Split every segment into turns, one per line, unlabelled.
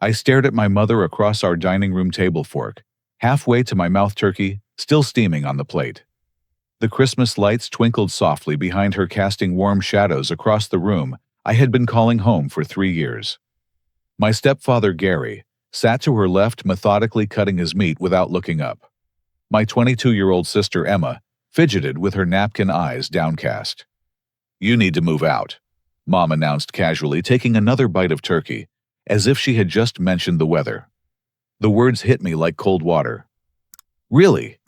I stared at my mother across our dining room table fork, halfway to my mouth turkey, still steaming on the plate. The Christmas lights twinkled softly behind her, casting warm shadows across the room I had been calling home for 3 years. My stepfather, Gary, sat to her left, methodically cutting his meat without looking up. My 22-year-old sister, Emma, fidgeted with her napkin, eyes downcast. "You need to move out," Mom announced casually, taking another bite of turkey, as if she had just mentioned the weather. The words hit me like cold water. "Really?"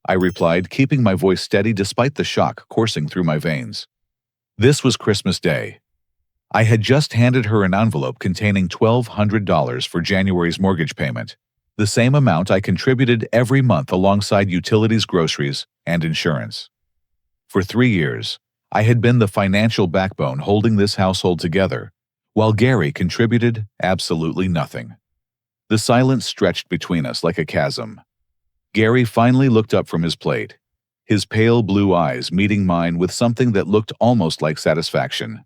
I replied, keeping my voice steady despite the shock coursing through my veins. This was Christmas Day. I had just handed her an envelope containing $1,200 for January's mortgage payment, the same amount I contributed every month alongside utilities, groceries, and insurance. For 3 years, I had been the financial backbone holding this household together, while Gary contributed absolutely nothing. The silence stretched between us like a chasm. Gary finally looked up from his plate, his pale blue eyes meeting mine with something that looked almost like satisfaction.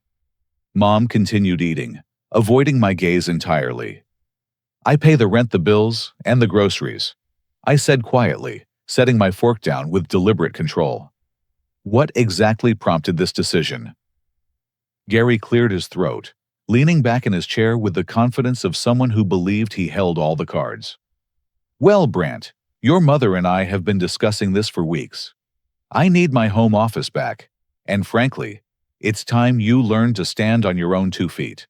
Mom continued eating, avoiding my gaze entirely. "I pay the rent, the bills, and the groceries," I said quietly, setting my fork down with deliberate control. What exactly prompted this decision? Gary cleared his throat, leaning back in his chair with the confidence of someone who believed he held all the cards. "Well, Brant, your mother and I have been discussing this for weeks. I need my home office back, and frankly, it's time you learned to stand on your own 2 feet.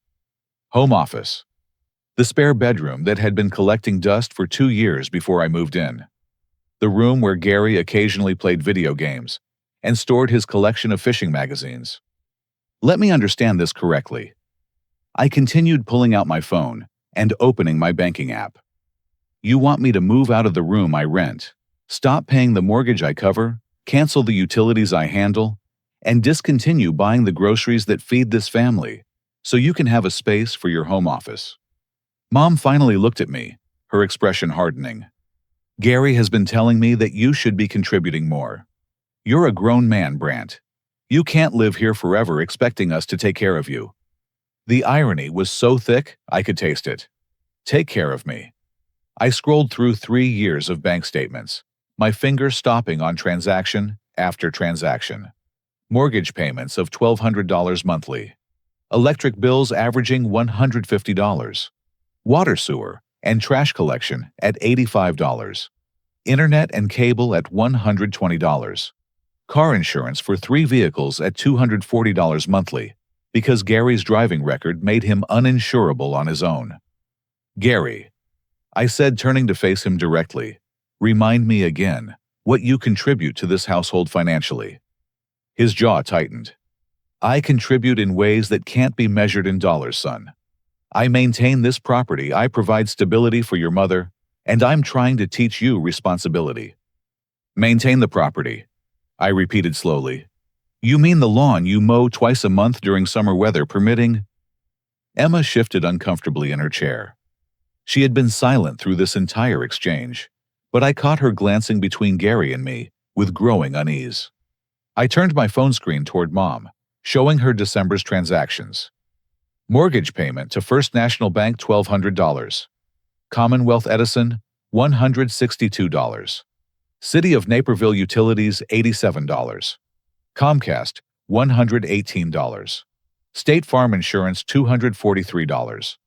Home office. The spare bedroom that had been collecting dust for 2 years before I moved in. The room where Gary occasionally played video games and stored his collection of fishing magazines. Let me understand this correctly." I continued, pulling out my phone and opening my banking app. "You want me to move out of the room I rent, stop paying the mortgage I cover, cancel the utilities I handle, and discontinue buying the groceries that feed this family, so you can have a space for your home office?" Mom finally looked at me, her expression hardening. "Gary has been telling me that you should be contributing more. You're a grown man, Brant. You can't live here forever expecting us to take care of you." The irony was so thick, I could taste it. Take care of me. I scrolled through 3 years of bank statements, my finger stopping on transaction after transaction. Mortgage payments of $1,200 monthly. Electric bills averaging $150. Water, sewer, and trash collection at $85. Internet and cable at $120. Car insurance for 3 vehicles at $240 monthly, because Gary's driving record made him uninsurable on his own. "Gary," I said, turning to face him directly, "remind me again what you contribute to this household financially." His jaw tightened. "I contribute in ways that can't be measured in dollars, son. I maintain this property, I provide stability for your mother, and I'm trying to teach you responsibility." "Maintain the property," I repeated slowly. "You mean the lawn you mow twice a month during summer weather permitting?" Emma shifted uncomfortably in her chair. She had been silent through this entire exchange, but I caught her glancing between Gary and me with growing unease. I turned my phone screen toward Mom, showing her December's transactions. Mortgage payment to First National Bank $1,200. Commonwealth Edison $162. City of Naperville Utilities $87. Comcast $118. State Farm Insurance $243.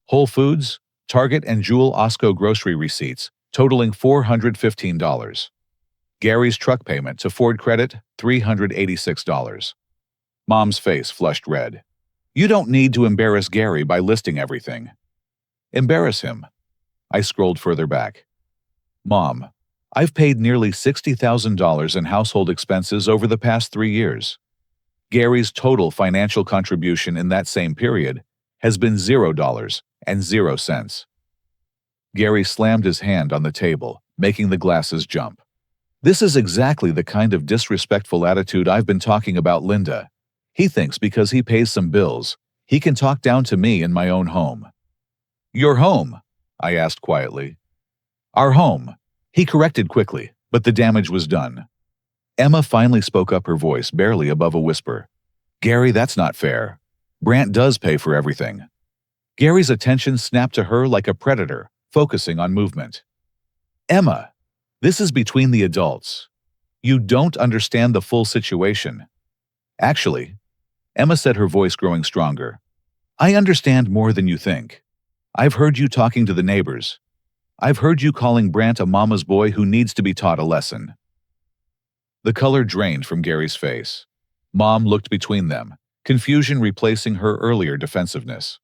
Whole Foods, Target and Jewel Osco grocery receipts totaling $415. Gary's truck payment to Ford Credit $386. Mom's face flushed red. "You don't need to embarrass Gary by listing everything." "Embarrass him?" I scrolled further back. "Mom, I've paid nearly $60,000 in household expenses over the past 3 years. Gary's total financial contribution in that same period has been $0.00. Gary slammed his hand on the table, making the glasses jump. "This is exactly the kind of disrespectful attitude I've been talking about, Linda. He thinks because he pays some bills, he can talk down to me in my own home." "Your home?" I asked quietly. "Our home," he corrected quickly, but the damage was done. Emma finally spoke up, her voice barely above a whisper. "Gary, that's not fair. Brant does pay for everything." Gary's attention snapped to her like a predator, focusing on movement. Emma, this is between the adults. You don't understand the full situation. Actually, Emma said, her voice growing stronger, I understand more than you think. I've heard you talking to the neighbors. I've heard you calling Brant a mama's boy who needs to be taught a lesson. The color drained from Gary's face. Mom looked between them, confusion replacing her earlier defensiveness.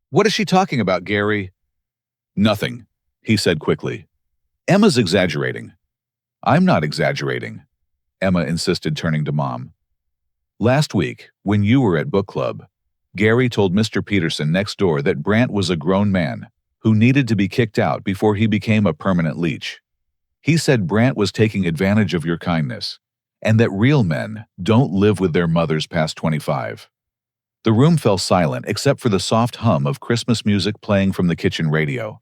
What is she talking about, Gary? Nothing, he said quickly. Emma's exaggerating. I'm not exaggerating, Emma insisted, turning to Mom. Last week, when you were at book club, Gary told Mr. Peterson next door that Brant was a grown man who needed to be kicked out before he became a permanent leech. He said Brant was taking advantage of your kindness, and that real men don't live with their mothers past 25. The room fell silent except for the soft hum of Christmas music playing from the kitchen radio.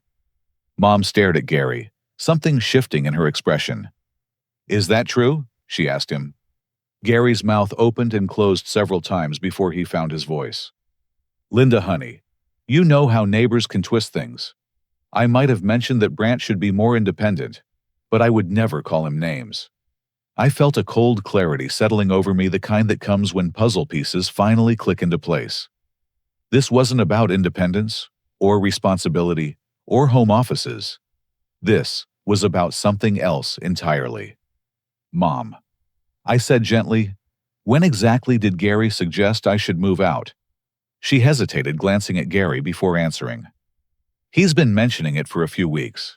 Mom stared at Gary, something shifting in her expression. Is that true? She asked him. Gary's mouth opened and closed several times before he found his voice. Linda, honey, you know how neighbors can twist things. I might have mentioned that Brant should be more independent, but I would never call him names. I felt a cold clarity settling over me, the kind that comes when puzzle pieces finally click into place. This wasn't about independence, or responsibility, or home offices. This was about something else entirely. Mom, I said gently, when exactly did Gary suggest I should move out? She hesitated, glancing at Gary before answering. He's been mentioning it for a few weeks.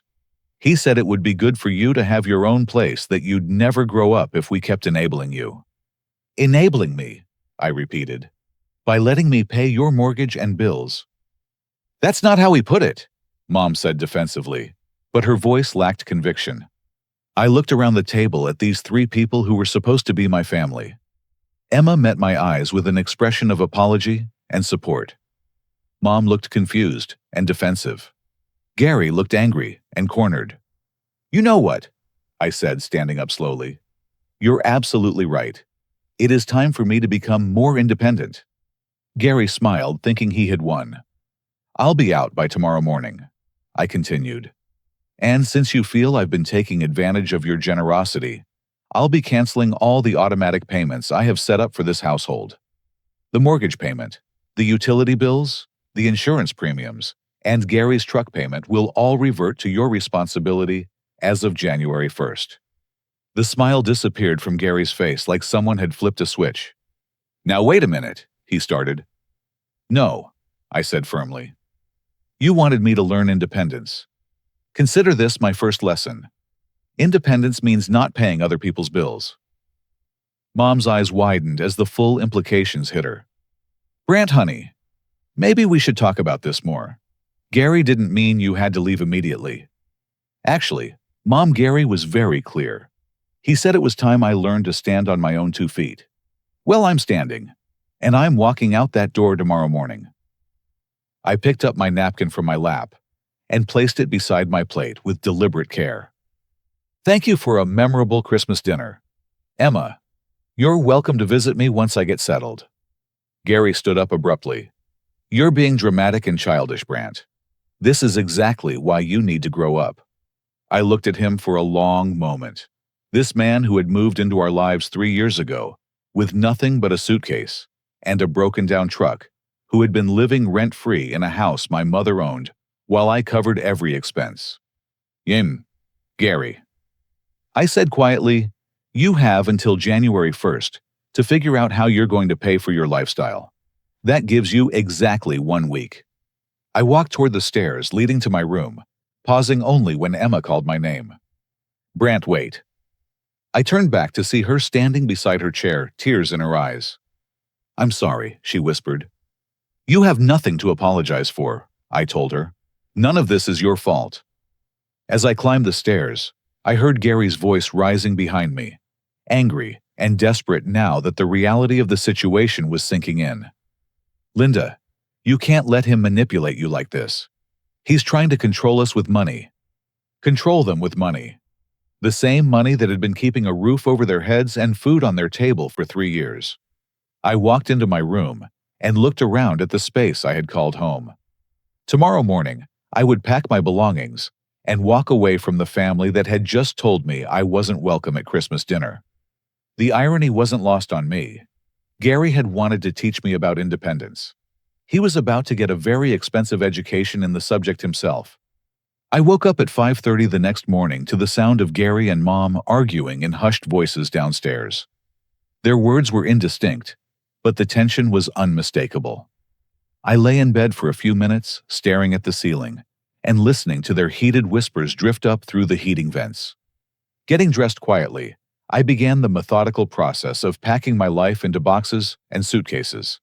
He said it would be good for you to have your own place, that you'd never grow up if we kept enabling you. Enabling me, I repeated, by letting me pay your mortgage and bills. That's not how he put it, Mom said defensively, but her voice lacked conviction. I looked around the table at these three people who were supposed to be my family. Emma met my eyes with an expression of apology and support. Mom looked confused and defensive. Gary looked angry and cornered. You know what? I said, standing up slowly. You're absolutely right. It is time for me to become more independent. Gary smiled, thinking he had won. I'll be out by tomorrow morning, I continued. And since you feel I've been taking advantage of your generosity, I'll be canceling all the automatic payments I have set up for this household. The mortgage payment, the utility bills, the insurance premiums, and Gary's truck payment will all revert to your responsibility as of January 1st. The smile disappeared from Gary's face like someone had flipped a switch. Now wait a minute, he started. No, I said firmly. You wanted me to learn independence. Consider this my first lesson. Independence means not paying other people's bills. Mom's eyes widened as the full implications hit her. Brant, honey, maybe we should talk about this more. Gary didn't mean you had to leave immediately. Actually, Mom, Gary was very clear. He said it was time I learned to stand on my own 2 feet. Well, I'm standing, and I'm walking out that door tomorrow morning. I picked up my napkin from my lap and placed it beside my plate with deliberate care. Thank you for a memorable Christmas dinner. Emma, you're welcome to visit me once I get settled. Gary stood up abruptly. You're being dramatic and childish, Brant. This is exactly why you need to grow up. I looked at him for a long moment. This man who had moved into our lives 3 years ago, with nothing but a suitcase and a broken-down truck, who had been living rent-free in a house my mother owned, while I covered every expense. Gary. I said quietly, you have until January 1st to figure out how you're going to pay for your lifestyle. That gives you exactly 1 week. I walked toward the stairs leading to my room, pausing only when Emma called my name. Brant, wait. I turned back to see her standing beside her chair, tears in her eyes. I'm sorry, she whispered. You have nothing to apologize for, I told her. None of this is your fault. As I climbed the stairs, I heard Gary's voice rising behind me, angry and desperate now that the reality of the situation was sinking in. Linda, you can't let him manipulate you like this. He's trying to control us with money. Control them with money. The same money that had been keeping a roof over their heads and food on their table for 3 years. I walked into my room and looked around at the space I had called home. Tomorrow morning, I would pack my belongings and walk away from the family that had just told me I wasn't welcome at Christmas dinner. The irony wasn't lost on me. Gary had wanted to teach me about independence. He was about to get a very expensive education in the subject himself. I woke up at 5:30 the next morning to the sound of Gary and Mom arguing in hushed voices downstairs. Their words were indistinct, but the tension was unmistakable. I lay in bed for a few minutes, staring at the ceiling, and listening to their heated whispers drift up through the heating vents. Getting dressed quietly, I began the methodical process of packing my life into boxes and suitcases.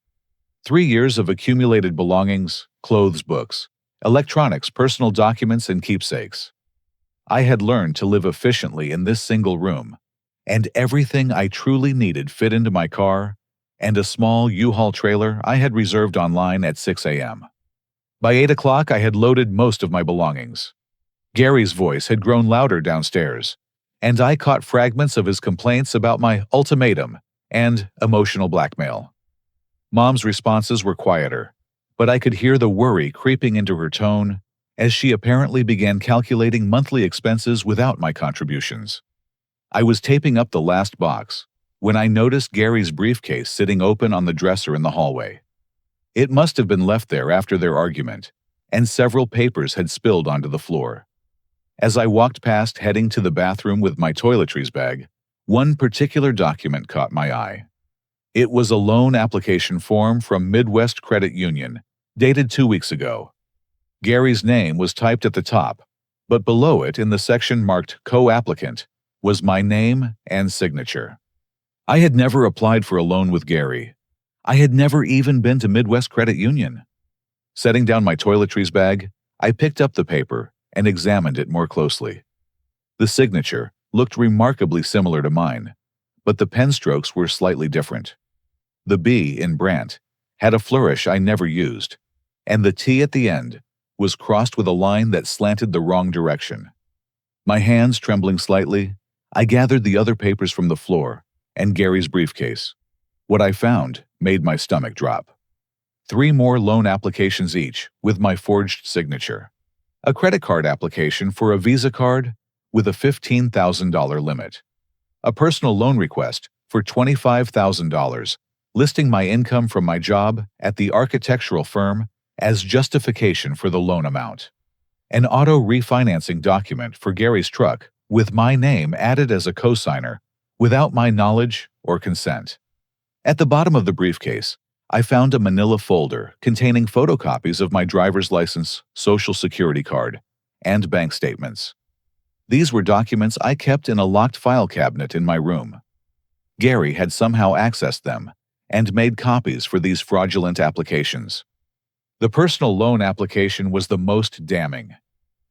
3 years of accumulated belongings, clothes, books, electronics, personal documents, and keepsakes. I had learned to live efficiently in this single room, and everything I truly needed fit into my car and a small U-Haul trailer I had reserved online at 6 a.m. By 8 o'clock, I had loaded most of my belongings. Gary's voice had grown louder downstairs, and I caught fragments of his complaints about my ultimatum and emotional blackmail. Mom's responses were quieter, but I could hear the worry creeping into her tone as she apparently began calculating monthly expenses without my contributions. I was taping up the last box when I noticed Gary's briefcase sitting open on the dresser in the hallway. It must have been left there after their argument, and several papers had spilled onto the floor. As I walked past heading to the bathroom with my toiletries bag, one particular document caught my eye. It was a loan application form from Midwest Credit Union, dated 2 weeks ago. Gary's name was typed at the top, but below it in the section marked co-applicant was my name and signature. I had never applied for a loan with Gary. I had never even been to Midwest Credit Union. Setting down my toiletries bag, I picked up the paper and examined it more closely. The signature looked remarkably similar to mine, but the pen strokes were slightly different. The B in Brant had a flourish I never used, and the T at the end was crossed with a line that slanted the wrong direction. My hands trembling slightly, I gathered the other papers from the floor and Gary's briefcase. What I found made my stomach drop. 3 more loan applications each with my forged signature. A credit card application for a Visa card with a $15,000 limit. A personal loan request for $25,000, listing my income from my job at the architectural firm as justification for the loan amount. An auto refinancing document for Gary's truck with my name added as a cosigner without my knowledge or consent. At the bottom of the briefcase, I found a manila folder containing photocopies of my driver's license, social security card, and bank statements. These were documents I kept in a locked file cabinet in my room. Gary had somehow accessed them and made copies for these fraudulent applications. The personal loan application was the most damning.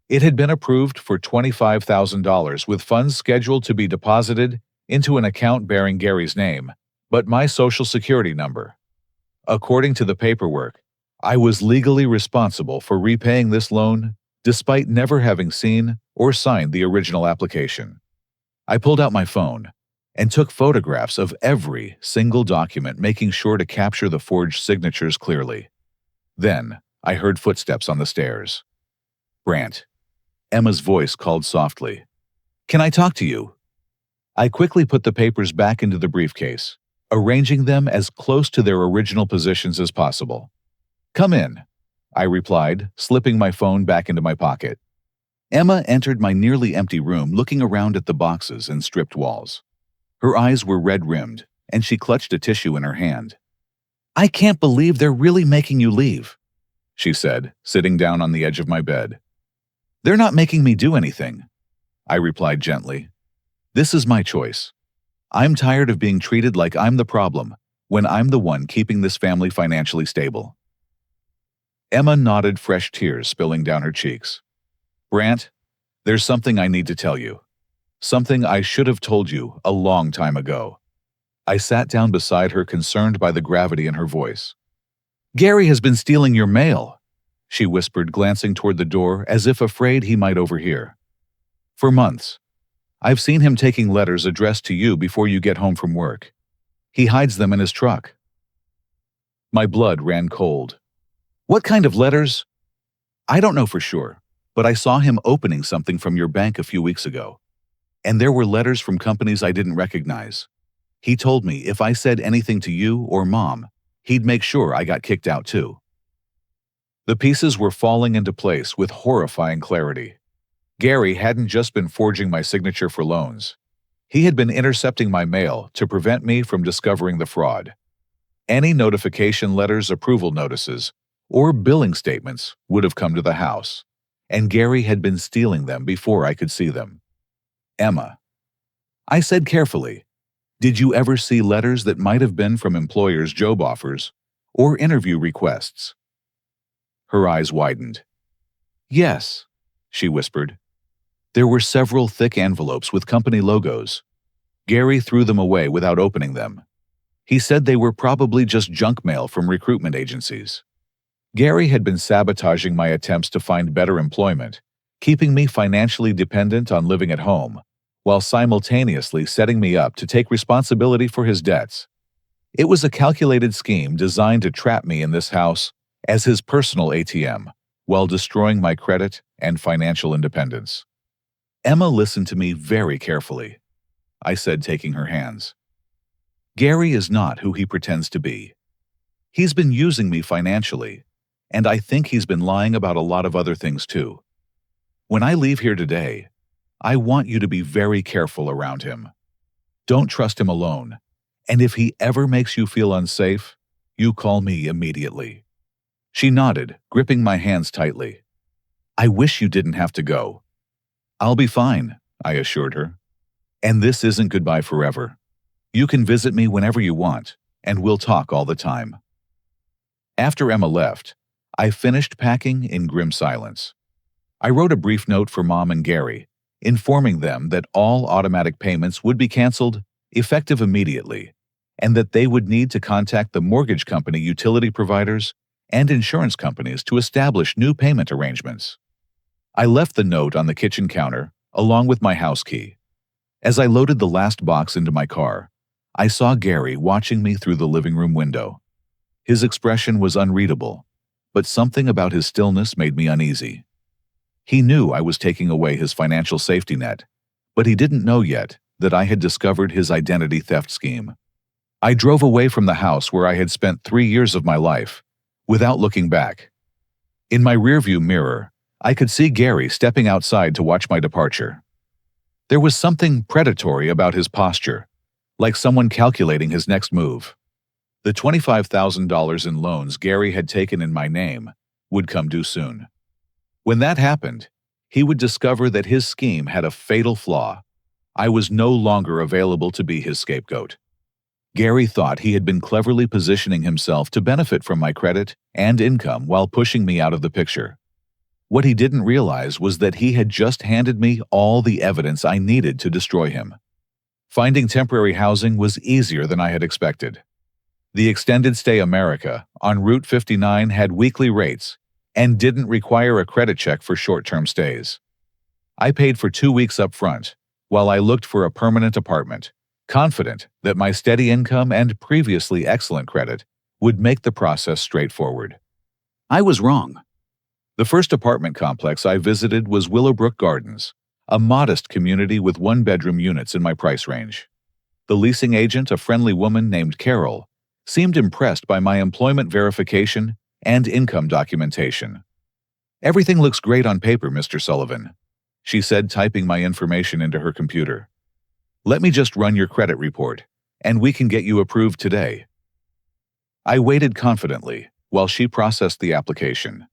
It had been approved for $25,000 with funds scheduled to be deposited into an account bearing Gary's name, but my social security number. According to the paperwork, I was legally responsible for repaying this loan despite never having seen or signed the original application. I pulled out my phone and took photographs of every single document, making sure to capture the forged signatures clearly. Then, I heard footsteps on the stairs. "Brant." Emma's voice called softly. "Can I talk to you?" I quickly put the papers back into the briefcase, arranging them as close to their original positions as possible. "Come in," I replied, slipping my phone back into my pocket. Emma entered my nearly empty room, looking around at the boxes and stripped walls. Her eyes were red-rimmed, and she clutched a tissue in her hand. "I can't believe they're really making you leave," she said, sitting down on the edge of my bed. "They're not making me do anything," I replied gently. "This is my choice. I'm tired of being treated like I'm the problem when I'm the one keeping this family financially stable." Emma nodded, fresh tears spilling down her cheeks. "Brant, there's something I need to tell you. Something I should have told you a long time ago." I sat down beside her, concerned by the gravity in her voice. "Gary has been stealing your mail," she whispered, glancing toward the door as if afraid he might overhear. "For months. I've seen him taking letters addressed to you before you get home from work. He hides them in his truck." My blood ran cold. "What kind of letters?" I don't know for sure, but I saw him opening something from your bank a few weeks ago. And there were letters from companies I didn't recognize. He told me if I said anything to you or Mom, he'd make sure I got kicked out too. The pieces were falling into place with horrifying clarity. Gary hadn't just been forging my signature for loans. He had been intercepting my mail to prevent me from discovering the fraud. Any notification letters, approval notices, or billing statements would have come to the house, and Gary had been stealing them before I could see them. Emma. I said carefully, did you ever see letters that might have been from employers' job offers or interview requests? Her eyes widened. Yes, she whispered. There were several thick envelopes with company logos. Gary threw them away without opening them. He said they were probably just junk mail from recruitment agencies. Gary had been sabotaging my attempts to find better employment, keeping me financially dependent on living at home, while simultaneously setting me up to take responsibility for his debts. It was a calculated scheme designed to trap me in this house as his personal ATM, while destroying my credit and financial independence. Emma listened to me very carefully. I said, taking her hands. Gary is not who he pretends to be. He's been using me financially, and I think he's been lying about a lot of other things too. When I leave here today, I want you to be very careful around him. Don't trust him alone, and if he ever makes you feel unsafe, you call me immediately. She nodded, gripping my hands tightly. I wish you didn't have to go. I'll be fine, I assured her. And this isn't goodbye forever. You can visit me whenever you want, and we'll talk all the time. After Emma left, I finished packing in grim silence. I wrote a brief note for Mom and Gary, informing them that all automatic payments would be canceled, effective immediately, and that they would need to contact the mortgage company, utility providers, and insurance companies to establish new payment arrangements. I left the note on the kitchen counter, along with my house key. As I loaded the last box into my car, I saw Gary watching me through the living room window. His expression was unreadable, but something about his stillness made me uneasy. He knew I was taking away his financial safety net, but he didn't know yet that I had discovered his identity theft scheme. I drove away from the house where I had spent 3 years of my life, without looking back. In my rearview mirror, I could see Gary stepping outside to watch my departure. There was something predatory about his posture, like someone calculating his next move. The $25,000 in loans Gary had taken in my name would come due soon. When that happened, he would discover that his scheme had a fatal flaw. I was no longer available to be his scapegoat. Gary thought he had been cleverly positioning himself to benefit from my credit and income while pushing me out of the picture. What he didn't realize was that he had just handed me all the evidence I needed to destroy him. Finding temporary housing was easier than I had expected. The Extended Stay America on Route 59 had weekly rates and didn't require a credit check for short-term stays. I paid for 2 weeks up front, while I looked for a permanent apartment, confident that my steady income and previously excellent credit would make the process straightforward. I was wrong. The first apartment complex I visited was Willowbrook Gardens, a modest community with 1-bedroom units in my price range. The leasing agent, a friendly woman named Carol, seemed impressed by my employment verification and income documentation. "Everything looks great on paper, Mr. Sullivan," she said, typing my information into her computer. "Let me just run your credit report, and we can get you approved today." I waited confidently while she processed the application.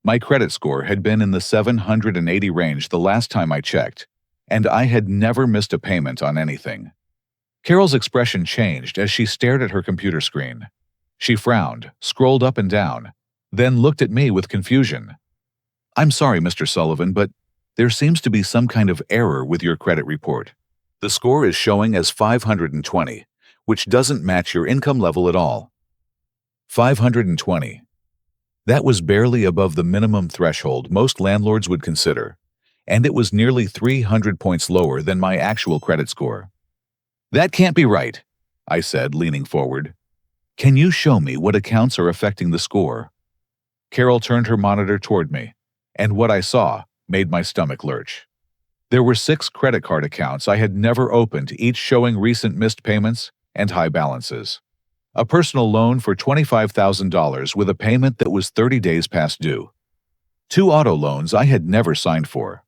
My credit score had been in the 780 range the last time I checked, and I had never missed a payment on anything. Carol's expression changed as she stared at her computer screen. She frowned, scrolled up and down, then looked at me with confusion. "I'm sorry, Mr. Sullivan, but there seems to be some kind of error with your credit report. The score is showing as 520, which doesn't match your income level at all." 520. That was barely above the minimum threshold most landlords would consider, and it was nearly 300 points lower than my actual credit score. "That can't be right," I said, leaning forward. "Can you show me what accounts are affecting the score?" Carol turned her monitor toward me, and what I saw made my stomach lurch. There were 6 credit card accounts I had never opened, each showing recent missed payments and high balances. A personal loan for $25,000 with a payment that was 30 days past due. 2 auto loans I had never signed for.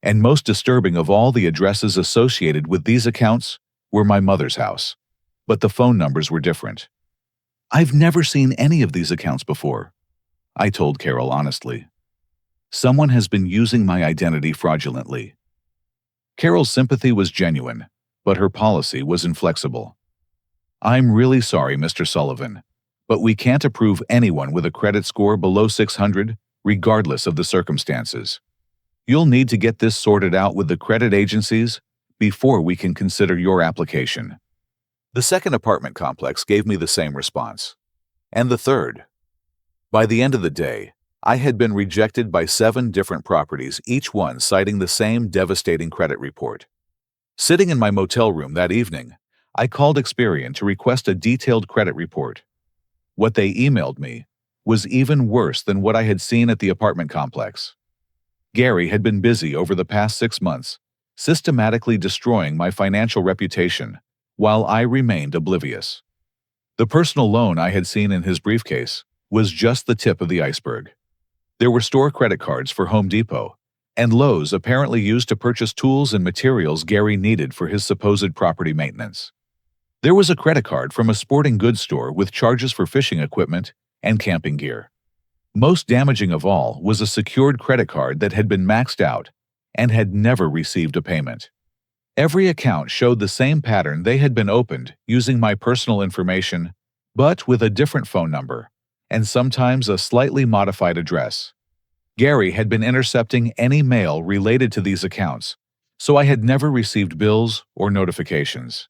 And most disturbing of all, the addresses associated with these accounts were my mother's house. But the phone numbers were different. "I've never seen any of these accounts before," I told Carol honestly. "Someone has been using my identity fraudulently." Carol's sympathy was genuine, but her policy was inflexible. "I'm really sorry, Mr. Sullivan, but we can't approve anyone with a credit score below 600, regardless of the circumstances. You'll need to get this sorted out with the credit agencies before we can consider your application." The second apartment complex gave me the same response. And the third. By the end of the day, I had been rejected by 7 different properties, each one citing the same devastating credit report. Sitting in my motel room that evening, I called Experian to request a detailed credit report. What they emailed me was even worse than what I had seen at the apartment complex. Gary had been busy over the past 6 months, systematically destroying my financial reputation, while I remained oblivious. The personal loan I had seen in his briefcase was just the tip of the iceberg. There were store credit cards for Home Depot and Lowe's, apparently used to purchase tools and materials Gary needed for his supposed property maintenance. There was a credit card from a sporting goods store with charges for fishing equipment and camping gear. Most damaging of all was a secured credit card that had been maxed out and had never received a payment. Every account showed the same pattern. They had been opened using my personal information, but with a different phone number, and sometimes a slightly modified address. Gary had been intercepting any mail related to these accounts, so I had never received bills or notifications.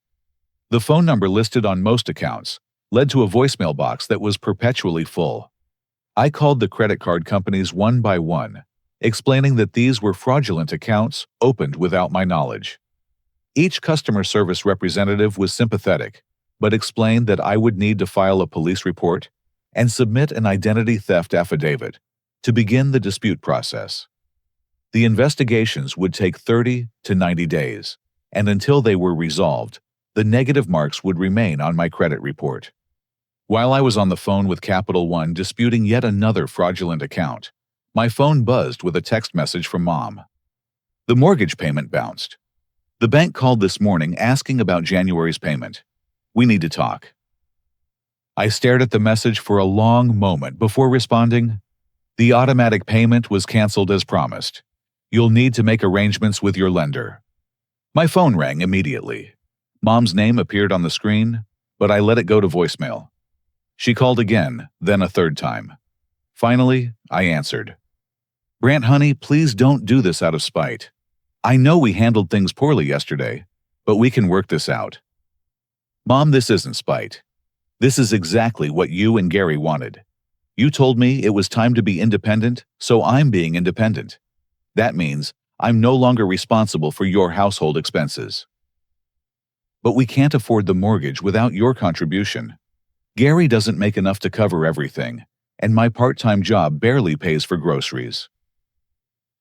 The phone number listed on most accounts led to a voicemail box that was perpetually full. I called the credit card companies one by one, explaining that these were fraudulent accounts opened without my knowledge. Each customer service representative was sympathetic, but explained that I would need to file a police report and submit an identity theft affidavit to begin the dispute process. The investigations would take 30 to 90 days, and until they were resolved, the negative marks would remain on my credit report. While I was on the phone with Capital One disputing yet another fraudulent account, my phone buzzed with a text message from Mom. The mortgage payment bounced. "The bank called this morning asking about January's payment. We need to talk." I stared at the message for a long moment before responding. "The automatic payment was canceled as promised. You'll need to make arrangements with your lender." My phone rang immediately. Mom's name appeared on the screen, but I let it go to voicemail. She called again, then a third time. Finally, I answered. "Brant, honey, please don't do this out of spite. I know we handled things poorly yesterday, but we can work this out." "Mom, this isn't spite. This is exactly what you and Gary wanted. You told me it was time to be independent, so I'm being independent. That means I'm no longer responsible for your household expenses." "But we can't afford the mortgage without your contribution. Gary doesn't make enough to cover everything, and my part-time job barely pays for groceries."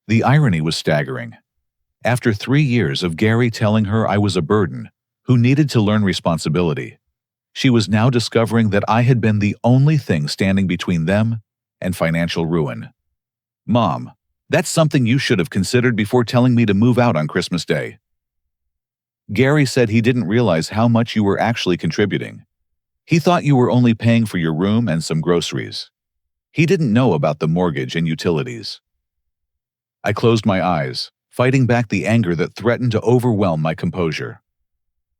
The irony was staggering. After 3 years of Gary telling her I was a burden who needed to learn responsibility, she was now discovering that I had been the only thing standing between them and financial ruin. "Mom, that's something you should have considered before telling me to move out on Christmas Day." "Gary said he didn't realize how much you were actually contributing. He thought you were only paying for your room and some groceries. He didn't know about the mortgage and utilities." I closed my eyes, fighting back the anger that threatened to overwhelm my composure.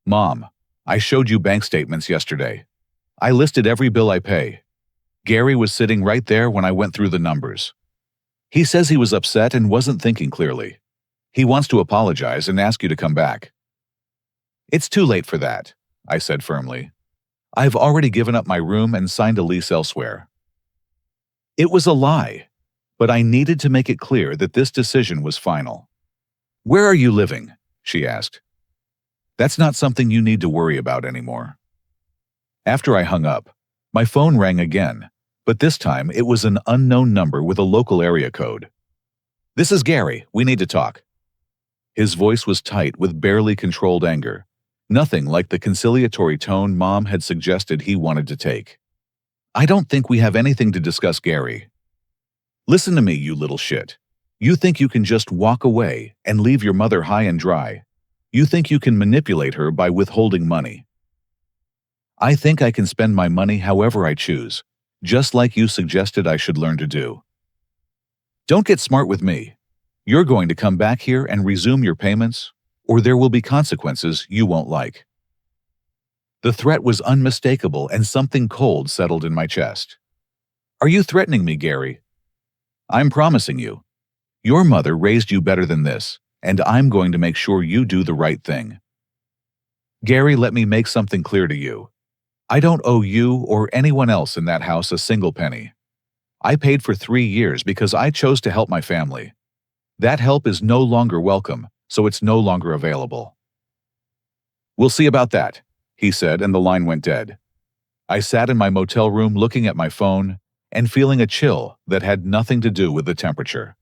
"Mom, I showed you bank statements yesterday. I listed every bill I pay. Gary was sitting right there when I went through the numbers. He says he was upset and wasn't thinking clearly. He wants to apologize and ask you to come back." "It's too late for that," I said firmly. "I've already given up my room and signed a lease elsewhere." It was a lie, but I needed to make it clear that this decision was final. "Where are you living?" she asked. "That's not something you need to worry about anymore." After I hung up, my phone rang again, but this time it was an unknown number with a local area code. This is Gary. We need to talk. His voice was tight with barely controlled anger. Nothing like the conciliatory tone Mom had suggested he wanted to take. I don't think we have anything to discuss, Gary. Listen to me, you little shit. You think you can just walk away and leave your mother high and dry. You think you can manipulate her by withholding money. I think I can spend my money however I choose, just like you suggested I should learn to do. Don't get smart with me. You're going to come back here and resume your payments, or there will be consequences you won't like. The threat was unmistakable and something cold settled in my chest. Are you threatening me, Gary? I'm promising you. Your mother raised you better than this, and I'm going to make sure you do the right thing. Gary, let me make something clear to you. I don't owe you or anyone else in that house a single penny. I paid for 3 years because I chose to help my family. That help is no longer welcome, so it's no longer available. We'll see about that, he said, and the line went dead. I sat in my motel room looking at my phone and feeling a chill that had nothing to do with the temperature.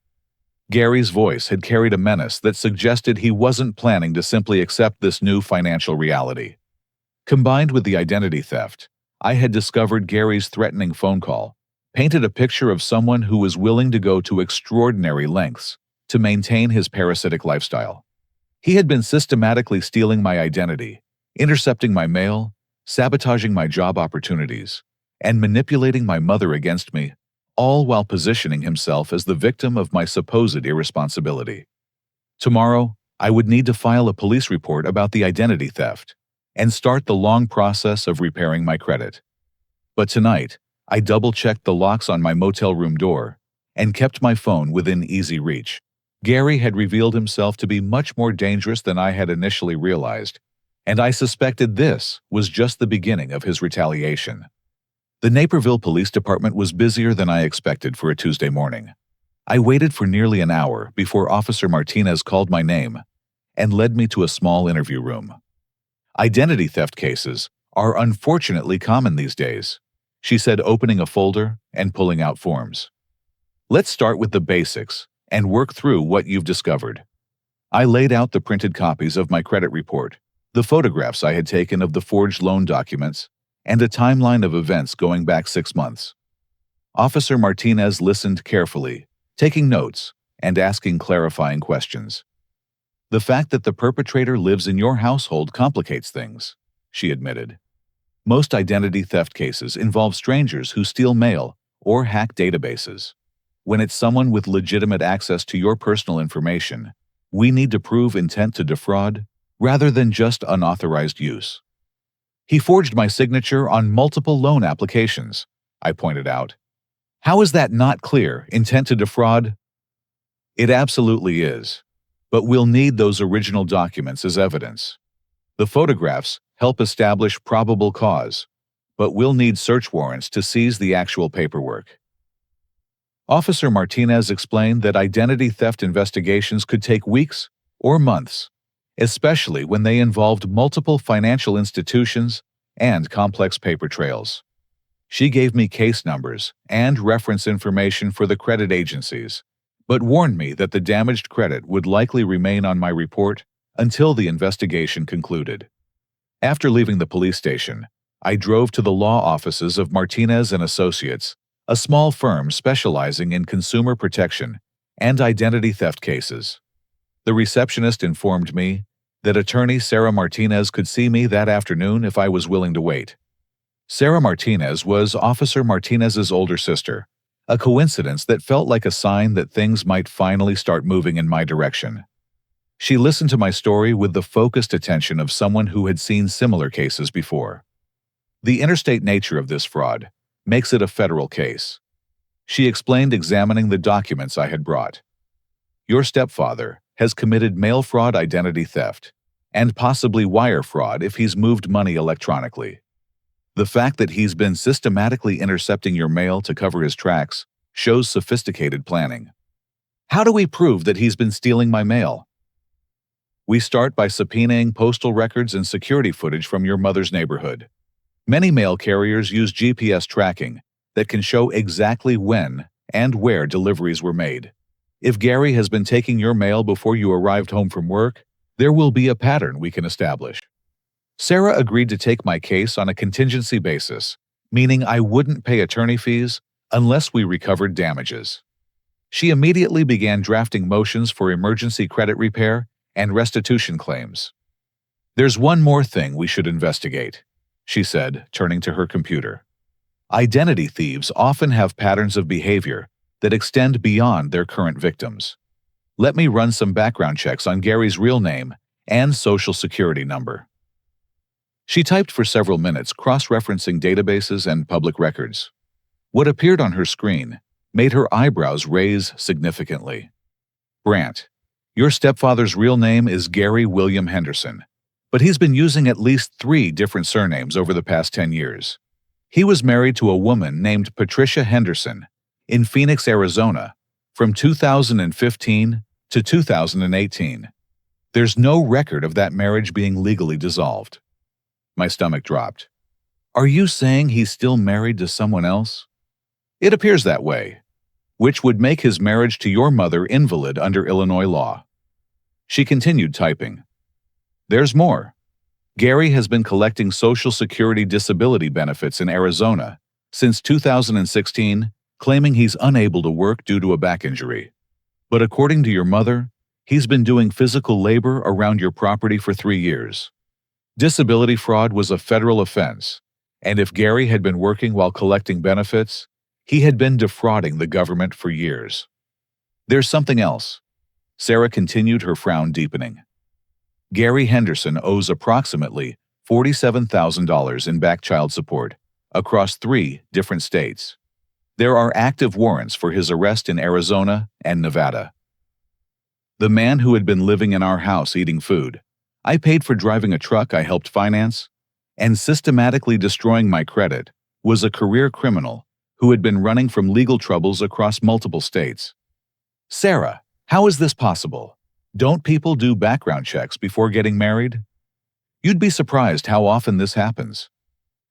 Gary's voice had carried a menace that suggested he wasn't planning to simply accept this new financial reality. Combined with the identity theft, I had discovered Gary's threatening phone call painted a picture of someone who was willing to go to extraordinary lengths to maintain his parasitic lifestyle. He had been systematically stealing my identity, intercepting my mail, sabotaging my job opportunities, and manipulating my mother against me, all while positioning himself as the victim of my supposed irresponsibility. Tomorrow, I would need to file a police report about the identity theft and start the long process of repairing my credit. But tonight, I double-checked the locks on my motel room door and kept my phone within easy reach. Gary had revealed himself to be much more dangerous than I had initially realized, and I suspected this was just the beginning of his retaliation. The Naperville Police Department was busier than I expected for a Tuesday morning. I waited for nearly an hour before Officer Martinez called my name and led me to a small interview room. Identity theft cases are unfortunately common these days, she said, opening a folder and pulling out forms. Let's start with the basics and work through what you've discovered. I laid out the printed copies of my credit report, the photographs I had taken of the forged loan documents, and a timeline of events going back 6 months. Officer Martinez listened carefully, taking notes and asking clarifying questions. The fact that the perpetrator lives in your household complicates things, she admitted. Most identity theft cases involve strangers who steal mail or hack databases. When it's someone with legitimate access to your personal information, we need to prove intent to defraud rather than just unauthorized use. He forged my signature on multiple loan applications, I pointed out. How is that not clear, intent to defraud? It absolutely is, but we'll need those original documents as evidence. The photographs help establish probable cause, but we'll need search warrants to seize the actual paperwork. Officer Martinez explained that identity theft investigations could take weeks or months, especially when they involved multiple financial institutions and complex paper trails. She gave me case numbers and reference information for the credit agencies, but warned me that the damaged credit would likely remain on my report until the investigation concluded. After leaving the police station, I drove to the law offices of Martinez & Associates, a small firm specializing in consumer protection and identity theft cases. The receptionist informed me that attorney Sarah Martinez could see me that afternoon if I was willing to wait. Sarah Martinez was Officer Martinez's older sister, a coincidence that felt like a sign that things might finally start moving in my direction. She listened to my story with the focused attention of someone who had seen similar cases before. The interstate nature of this fraud makes it a federal case. She explained, examining the documents I had brought. Your stepfather has committed mail fraud, identity theft, and possibly wire fraud if he's moved money electronically. The fact that he's been systematically intercepting your mail to cover his tracks shows sophisticated planning. How do we prove that he's been stealing my mail? We start by subpoenaing postal records and security footage from your mother's neighborhood. Many mail carriers use GPS tracking that can show exactly when and where deliveries were made. If Gary has been taking your mail before you arrived home from work, there will be a pattern we can establish. Sarah agreed to take my case on a contingency basis, meaning I wouldn't pay attorney fees unless we recovered damages. She immediately began drafting motions for emergency credit repair and restitution claims. "There's one more thing we should investigate," she said, turning to her computer. "Identity thieves often have patterns of behavior that extend beyond their current victims. Let me run some background checks on Gary's real name and social security number." She typed for several minutes, cross-referencing databases and public records. What appeared on her screen made her eyebrows raise significantly. "Brant, your stepfather's real name is Gary William Henderson, but he's been using at least 3 different surnames over the past 10 years. He was married to a woman named Patricia Henderson in Phoenix, Arizona, from 2015 to 2018. There's no record of that marriage being legally dissolved." My stomach dropped. "Are you saying he's still married to someone else?" "It appears that way, which would make his marriage to your mother invalid under Illinois law." She continued typing. "There's more. Gary has been collecting Social Security disability benefits in Arizona since 2016, claiming he's unable to work due to a back injury. But according to your mother, he's been doing physical labor around your property for 3 years. Disability fraud was a federal offense, and if Gary had been working while collecting benefits, he had been defrauding the government for years." "There's something else." Sarah continued, her frown deepening. "Gary Henderson owes approximately $47,000 in back child support across 3 different states. There are active warrants for his arrest in Arizona and Nevada. The man who had been living in our house eating food I paid for, driving a truck I helped finance, and systematically destroying my credit, was a career criminal who had been running from legal troubles across multiple states." "Sarah, how is this possible? Don't people do background checks before getting married?" "You'd be surprised how often this happens.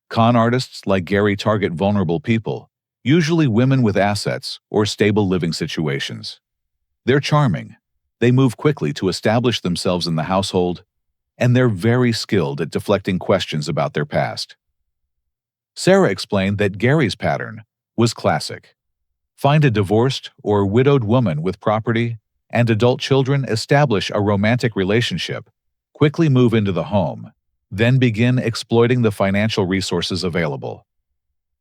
Con artists like Gary target vulnerable people, usually women with assets or stable living situations. They're charming. They move quickly to establish themselves in the household, and they're very skilled at deflecting questions about their past." Sarah explained that Gary's pattern was classic. Find a divorced or widowed woman with property and adult children, establish a romantic relationship, quickly move into the home, then begin exploiting the financial resources available.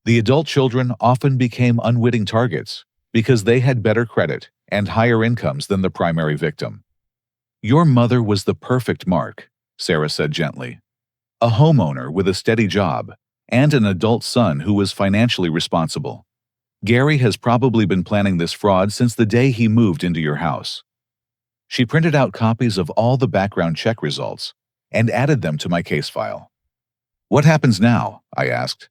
The adult children often became unwitting targets because they had better credit and higher incomes than the primary victim. "Your mother was the perfect mark," Sarah said gently. "A homeowner with a steady job and an adult son who was financially responsible. Gary has probably been planning this fraud since the day he moved into your house." She printed out copies of all the background check results and added them to my case file. "What happens now?" I asked.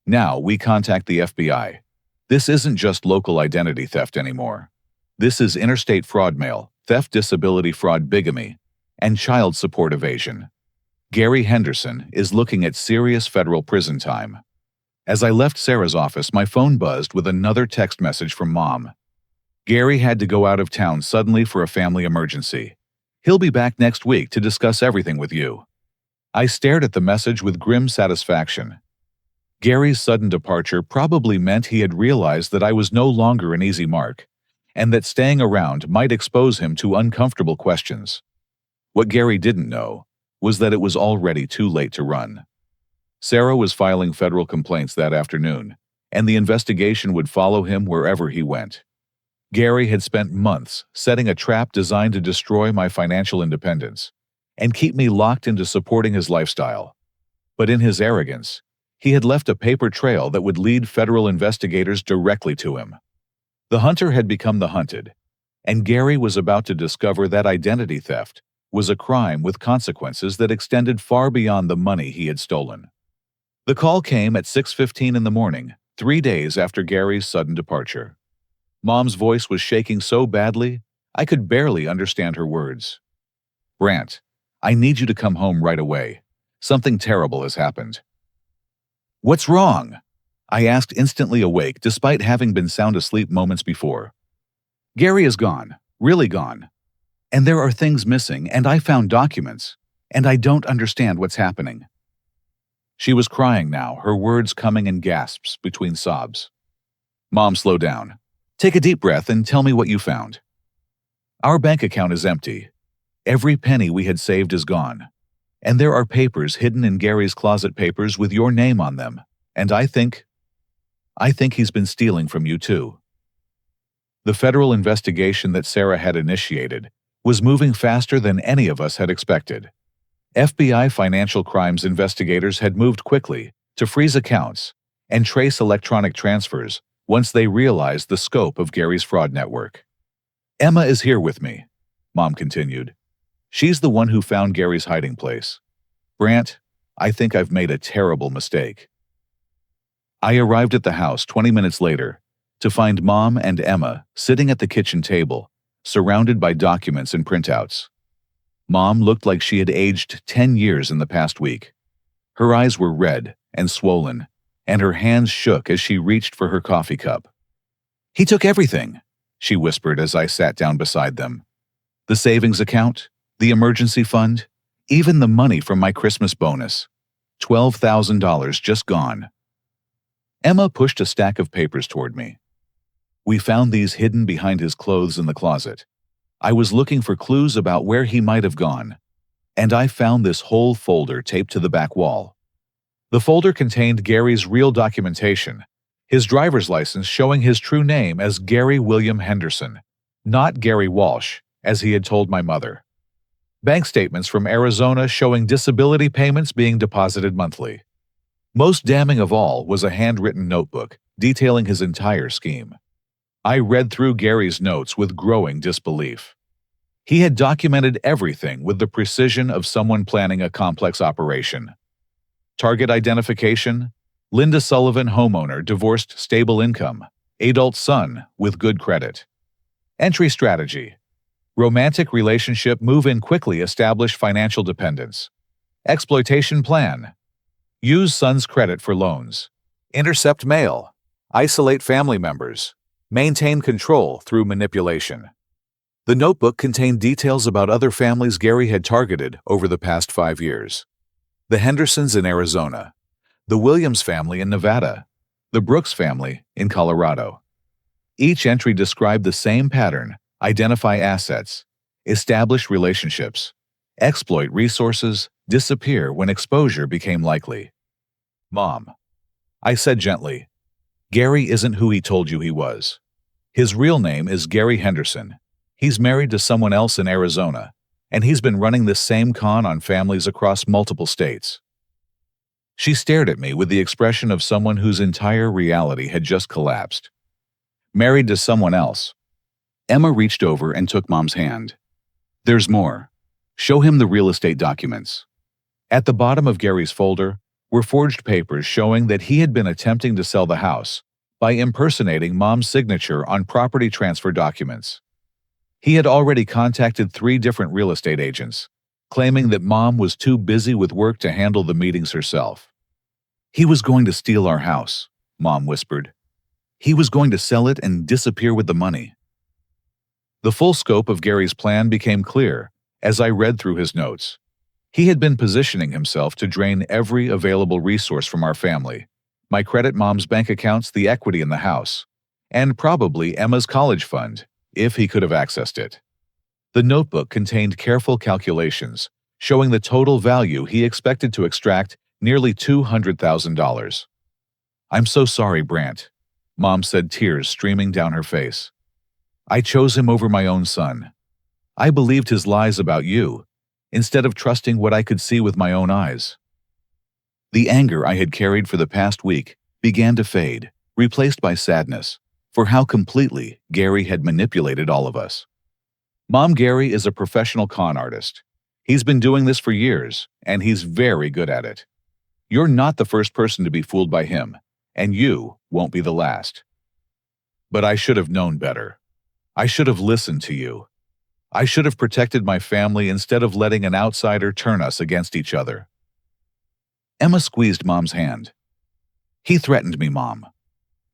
"Now we contact the FBI. This isn't just local identity theft anymore. This is interstate fraud, mail theft, disability fraud, bigamy, and child support evasion. Gary Henderson is looking at serious federal prison time." As I left Sarah's office, my phone buzzed with another text message from Mom. "Gary had to go out of town suddenly for a family emergency. He'll be back next week to discuss everything with you." I stared at the message with grim satisfaction. Gary's sudden departure probably meant he had realized that I was no longer an easy mark, and that staying around might expose him to uncomfortable questions. What Gary didn't know was that it was already too late to run. Sarah was filing federal complaints that afternoon, and the investigation would follow him wherever he went. Gary had spent months setting a trap designed to destroy my financial independence and keep me locked into supporting his lifestyle. But in his arrogance, he had left a paper trail that would lead federal investigators directly to him. The hunter had become the hunted, and Gary was about to discover that identity theft was a crime with consequences that extended far beyond the money he had stolen. The call came at 6:15 in the morning, 3 days after Gary's sudden departure. Mom's voice was shaking so badly, I could barely understand her words. "Brant, I need you to come home right away. Something terrible has happened." "What's wrong?" I asked, instantly awake despite having been sound asleep moments before. Gary is gone, really gone. And there are things missing, and I found documents, and I don't understand what's happening." She was crying now, her words coming in gasps between sobs. "Mom, slow down. Take a deep breath and tell me what you found." "Our bank account is empty. Every penny we had saved is gone. And there are papers hidden in Gary's closet papers with your name on them. And I think he's been stealing from you too." The federal investigation that Sarah had initiated was moving faster than any of us had expected. FBI financial crimes investigators had moved quickly to freeze accounts and trace electronic transfers once they realized the scope of Gary's fraud network. "Emma is here with me," Mom continued. "She's the one who found Gary's hiding place. Brant, I think I've made a terrible mistake." I arrived at the house 20 minutes later to find Mom and Emma sitting at the kitchen table, surrounded by documents and printouts. Mom looked like she had aged 10 years in the past week. Her eyes were red and swollen, and her hands shook as she reached for her coffee cup. "He took everything," she whispered as I sat down beside them. "The savings account, the emergency fund, even the money from my Christmas bonus. $12,000 just gone." Emma pushed a stack of papers toward me. "We found these hidden behind his clothes in the closet. I was looking for clues about where he might have gone, and I found this whole folder taped to the back wall." The folder contained Gary's real documentation, his driver's license showing his true name as Gary William Henderson, not Gary Walsh, as he had told my mother. Bank statements from Arizona showing disability payments being deposited monthly. Most damning of all was a handwritten notebook detailing his entire scheme. I read through Gary's notes with growing disbelief. He had documented everything with the precision of someone planning a complex operation. Target identification: Linda Sullivan, homeowner, divorced, stable income, adult son with good credit. Entry strategy: romantic relationship, move in quickly, establish financial dependence. Exploitation plan: use son's credit for loans. Intercept mail, isolate family members, maintain control through manipulation. The notebook contained details about other families Gary had targeted over the past 5 years. The Hendersons in Arizona, the Williams family in Nevada, the Brooks family in Colorado. Each entry described the same pattern: identify assets, establish relationships, exploit resources, disappear when exposure became likely. "Mom," I said gently, "Gary isn't who he told you he was. His real name is Gary Henderson. He's married to someone else in Arizona, and he's been running this same con on families across multiple states." She stared at me with the expression of someone whose entire reality had just collapsed. "Married to someone else." Emma reached over and took Mom's hand. "There's more. Show him the real estate documents." At the bottom of Gary's folder were forged papers showing that he had been attempting to sell the house by impersonating Mom's signature on property transfer documents. He had already contacted 3 different real estate agents, claiming that Mom was too busy with work to handle the meetings herself. "He was going to steal our house," Mom whispered. "He was going to sell it and disappear with the money." The full scope of Gary's plan became clear as I read through his notes. He had been positioning himself to drain every available resource from our family: my credit, Mom's bank accounts, the equity in the house, and probably Emma's college fund, if he could have accessed it. The notebook contained careful calculations showing the total value he expected to extract: nearly $200,000. "I'm so sorry, Brant," Mom said, tears streaming down her face. "I chose him over my own son. I believed his lies about you, instead of trusting what I could see with my own eyes." The anger I had carried for the past week began to fade, replaced by sadness for how completely Gary had manipulated all of us. "Mom, Gary is a professional con artist. He's been doing this for years, and he's very good at it. You're not the first person to be fooled by him, and you won't be the last. But I should have known better. I should have listened to you. I should have protected my family instead of letting an outsider turn us against each other." Emma squeezed Mom's hand. "He threatened me, Mom.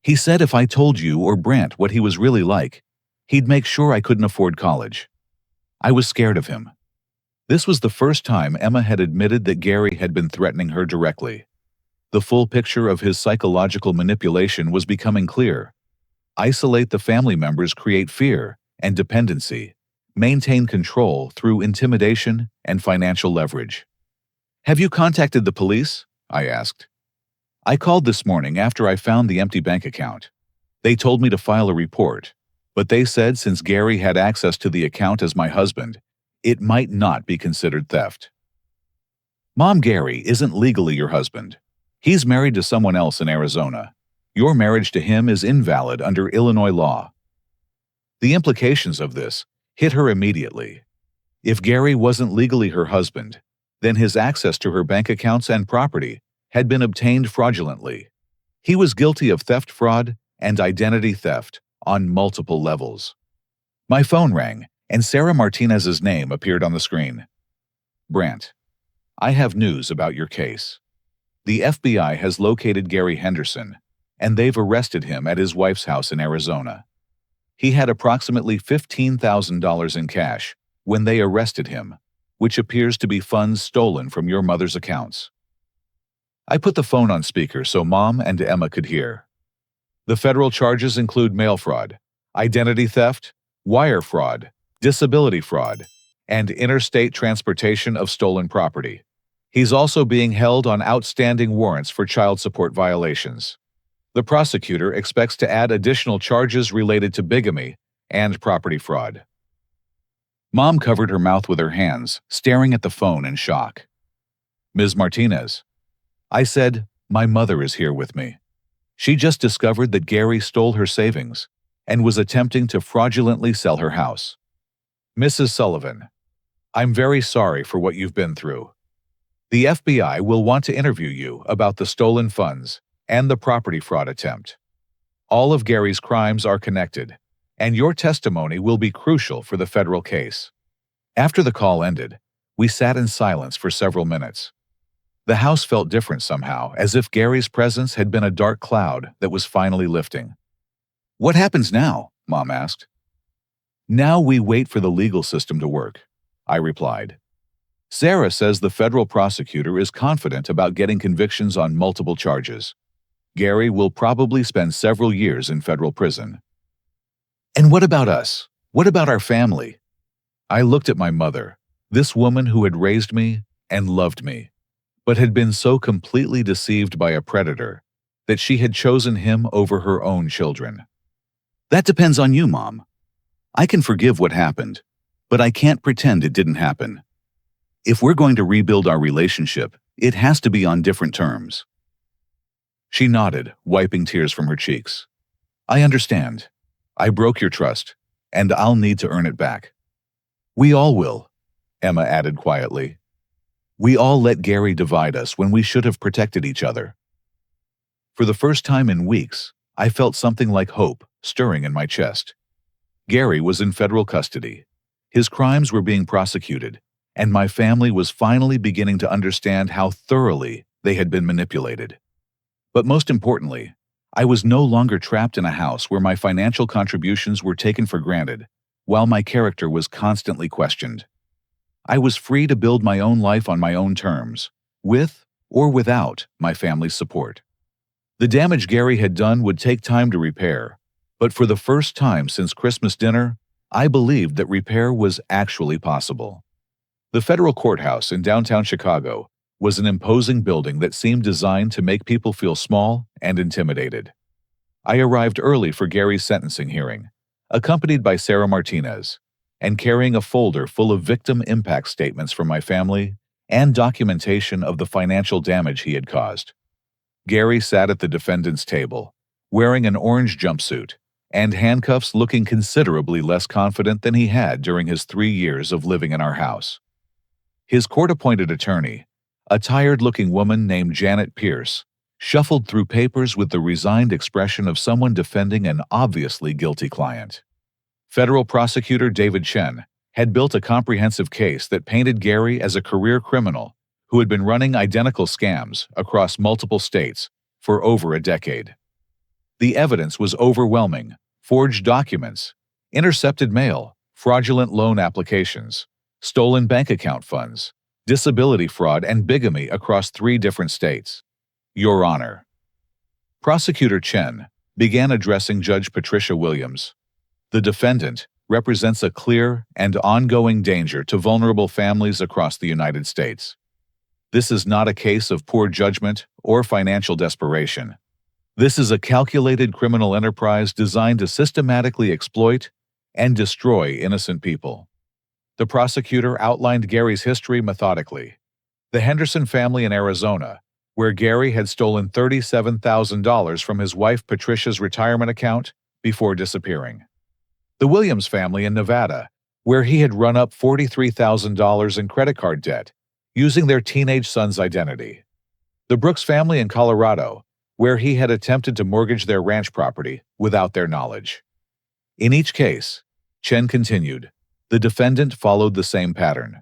He said if I told you or Brant what he was really like, He'd make sure I couldn't afford college. I was scared of him. This was the first time Emma had admitted that Gary had been threatening her directly. The full picture of his psychological manipulation was becoming clear. Isolate the family members, create fear and dependency, maintain control through intimidation and financial leverage. "Have you contacted the police?" I asked. "I called this morning after I found the empty bank account. They told me to file a report, but they said since Gary had access to the account as my husband, it might not be considered theft." "Mom, Gary isn't legally your husband. He's married to someone else in Arizona. Your marriage to him is invalid under Illinois law." The implications of this hit her immediately. If Gary wasn't legally her husband, then his access to her bank accounts and property had been obtained fraudulently. He was guilty of theft, fraud, and identity theft on multiple levels. My phone rang, and Sarah Martinez's name appeared on the screen. "Brant, I have news about your case. The FBI has located Gary Henderson, and they've arrested him at his wife's house in Arizona. He had approximately $15,000 in cash when they arrested him, which appears to be funds stolen from your mother's accounts." I put the phone on speaker so Mom and Emma could hear. "The federal charges include mail fraud, identity theft, wire fraud, disability fraud, and interstate transportation of stolen property. He's also being held on outstanding warrants for child support violations. The prosecutor expects to add additional charges related to bigamy and property fraud." Mom covered her mouth with her hands, staring at the phone in shock. "Ms. Martinez," I said, "my mother is here with me. She just discovered that Gary stole her savings and was attempting to fraudulently sell her house. Mrs. Sullivan, I'm very sorry for what you've been through. The FBI will want to interview you about the stolen funds and the property fraud attempt. All of Gary's crimes are connected, and your testimony will be crucial for the federal case." After the call ended, we sat in silence for several minutes. The house felt different somehow, as if Gary's presence had been a dark cloud that was finally lifting. "What happens now?" Mom asked. "Now we wait for the legal system to work," I replied. "Sarah says the federal prosecutor is confident about getting convictions on multiple charges. Gary will probably spend several years in federal prison." "And what about us? What about our family?" I looked at my mother, this woman who had raised me and loved me, but had been so completely deceived by a predator that she had chosen him over her own children. "That depends on you, Mom. I can forgive what happened, but I can't pretend it didn't happen. If we're going to rebuild our relationship, it has to be on different terms." She nodded, wiping tears from her cheeks. "I understand. I broke your trust, and I'll need to earn it back." "We all will," Emma added quietly. "We all let Gary divide us when we should have protected each other." For the first time in weeks, I felt something like hope stirring in my chest. Gary was in federal custody. His crimes were being prosecuted, and my family was finally beginning to understand how thoroughly they had been manipulated. But most importantly, I was no longer trapped in a house where my financial contributions were taken for granted, while my character was constantly questioned. I was free to build my own life on my own terms, with or without my family's support. The damage Gary had done would take time to repair, but for the first time since Christmas dinner, I believed that repair was actually possible. The federal courthouse in downtown Chicago was an imposing building that seemed designed to make people feel small and intimidated. I arrived early for Gary's sentencing hearing, accompanied by Sarah Martinez, and carrying a folder full of victim impact statements from my family and documentation of the financial damage he had caused. Gary sat at the defendant's table, wearing an orange jumpsuit and handcuffs, looking considerably less confident than he had during his 3 years of living in our house. His court-appointed attorney, a tired-looking woman named Janet Pierce, shuffled through papers with the resigned expression of someone defending an obviously guilty client. Federal prosecutor David Chen had built a comprehensive case that painted Gary as a career criminal who had been running identical scams across multiple states for over a decade. The evidence was overwhelming: forged documents, intercepted mail, fraudulent loan applications, stolen bank account funds, disability fraud, and bigamy across 3 different states. Your Honor. Prosecutor Chen began addressing Judge Patricia Williams. The defendant represents a clear and ongoing danger to vulnerable families across the United States. This is not a case of poor judgment or financial desperation. This is a calculated criminal enterprise designed to systematically exploit and destroy innocent people. The prosecutor outlined Gary's history methodically. The Henderson family in Arizona, where Gary had stolen $37,000 from his wife Patricia's retirement account before disappearing. The Williams family in Nevada, where he had run up $43,000 in credit card debt using their teenage son's identity. The Brooks family in Colorado, where he had attempted to mortgage their ranch property without their knowledge. In each case, Chen continued, the defendant followed the same pattern.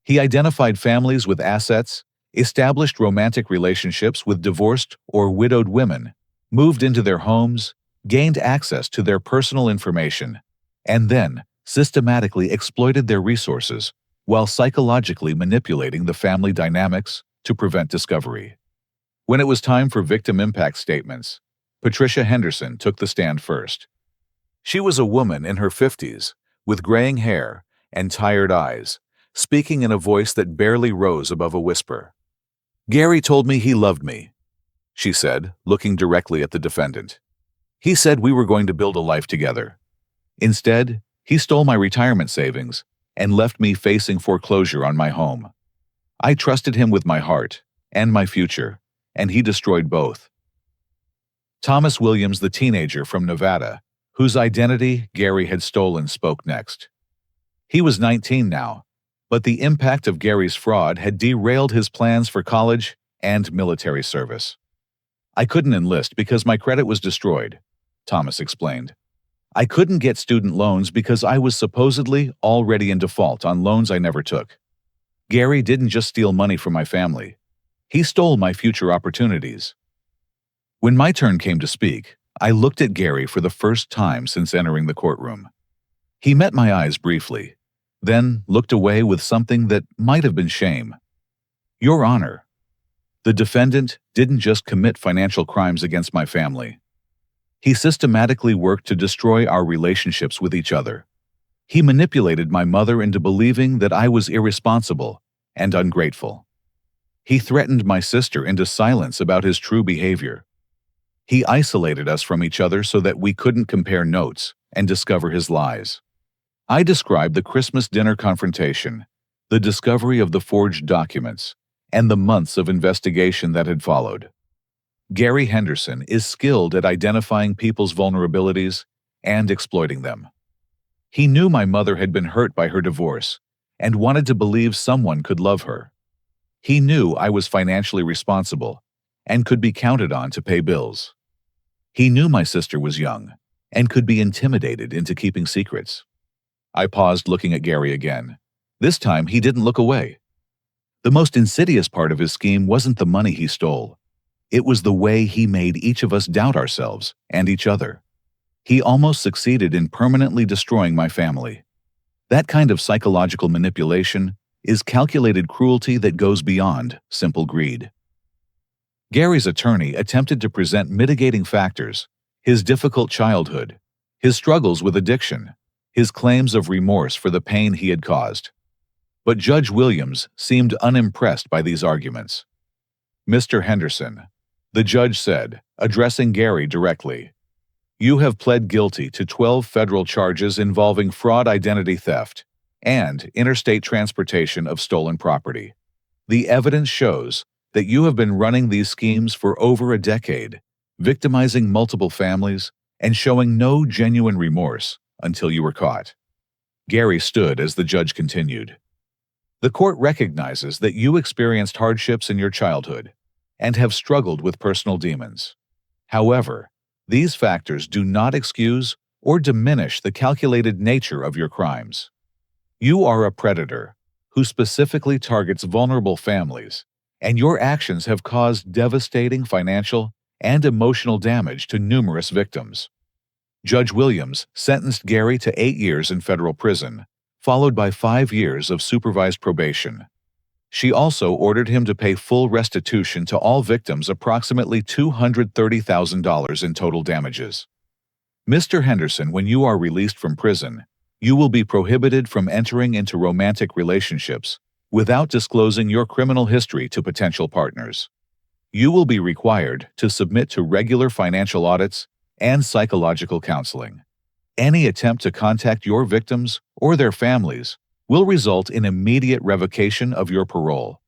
He identified families with assets, established romantic relationships with divorced or widowed women, moved into their homes, gained access to their personal information, and then systematically exploited their resources while psychologically manipulating the family dynamics to prevent discovery. When it was time for victim impact statements, Patricia Henderson took the stand first. She was a woman in her 50s, with graying hair and tired eyes, speaking in a voice that barely rose above a whisper. "Gary told me he loved me," she said, looking directly at the defendant. "He said we were going to build a life together. Instead, he stole my retirement savings and left me facing foreclosure on my home. I trusted him with my heart and my future, and he destroyed both." Thomas Williams, the teenager from Nevada, whose identity Gary had stolen, spoke next. He was 19 now, but the impact of Gary's fraud had derailed his plans for college and military service. "I couldn't enlist because my credit was destroyed," Thomas explained. "I couldn't get student loans because I was supposedly already in default on loans I never took. Gary didn't just steal money from my family. He stole my future opportunities." When my turn came to speak, I looked at Gary for the first time since entering the courtroom. He met my eyes briefly, then looked away with something that might have been shame. "Your Honor, the defendant didn't just commit financial crimes against my family. He systematically worked to destroy our relationships with each other. He manipulated my mother into believing that I was irresponsible and ungrateful. He threatened my sister into silence about his true behavior. He isolated us from each other so that we couldn't compare notes and discover his lies." I described the Christmas dinner confrontation, the discovery of the forged documents, and the months of investigation that had followed. Gary Henderson is skilled at identifying people's vulnerabilities and exploiting them. He knew my mother had been hurt by her divorce and wanted to believe someone could love her. He knew I was financially responsible and could be counted on to pay bills. He knew my sister was young and could be intimidated into keeping secrets. I paused, looking at Gary again. This time, he didn't look away. The most insidious part of his scheme wasn't the money he stole. It was the way he made each of us doubt ourselves and each other. He almost succeeded in permanently destroying my family. That kind of psychological manipulation is calculated cruelty that goes beyond simple greed. Gary's attorney attempted to present mitigating factors: his difficult childhood, his struggles with addiction, his claims of remorse for the pain he had caused. But Judge Williams seemed unimpressed by these arguments. "Mr. Henderson," the judge said, addressing Gary directly, "you have pled guilty to 12 federal charges involving fraud, identity theft, and interstate transportation of stolen property. The evidence shows that you have been running these schemes for over a decade, victimizing multiple families, and showing no genuine remorse until you were caught." Gary stood as the judge continued. "The court recognizes that you experienced hardships in your childhood and have struggled with personal demons. However, these factors do not excuse or diminish the calculated nature of your crimes. You are a predator who specifically targets vulnerable families, and your actions have caused devastating financial and emotional damage to numerous victims. Judge Williams sentenced Gary to 8 years in federal prison, followed by 5 years of supervised probation. She also ordered him to pay full restitution to all victims, approximately $230,000 in total damages. Mr. Henderson, when you are released from prison, you will be prohibited from entering into romantic relationships without disclosing your criminal history to potential partners. You will be required to submit to regular financial audits and psychological counseling. Any attempt to contact your victims or their families will result in immediate revocation of your parole.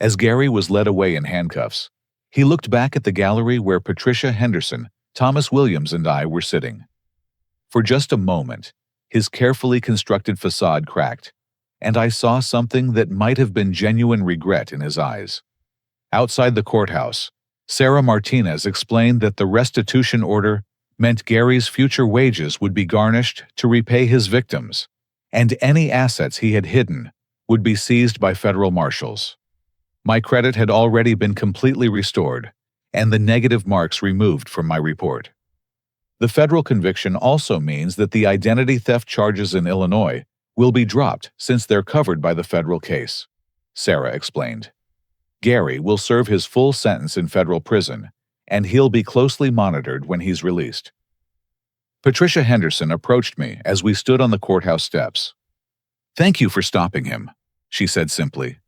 As Gary was led away in handcuffs, he looked back at the gallery where Patricia Henderson, Thomas Williams, and I were sitting. For just a moment, his carefully constructed facade cracked, and I saw something that might have been genuine regret in his eyes. Outside the courthouse, Sarah Martinez explained that the restitution order meant Gary's future wages would be garnished to repay his victims, and any assets he had hidden would be seized by federal marshals. My credit had already been completely restored, and the negative marks removed from my report. The federal conviction also means that the identity theft charges in Illinois will be dropped since they're covered by the federal case, Sarah explained. Gary will serve his full sentence in federal prison, and he'll be closely monitored when he's released. Patricia Henderson approached me as we stood on the courthouse steps. "Thank you for stopping him," she said simply.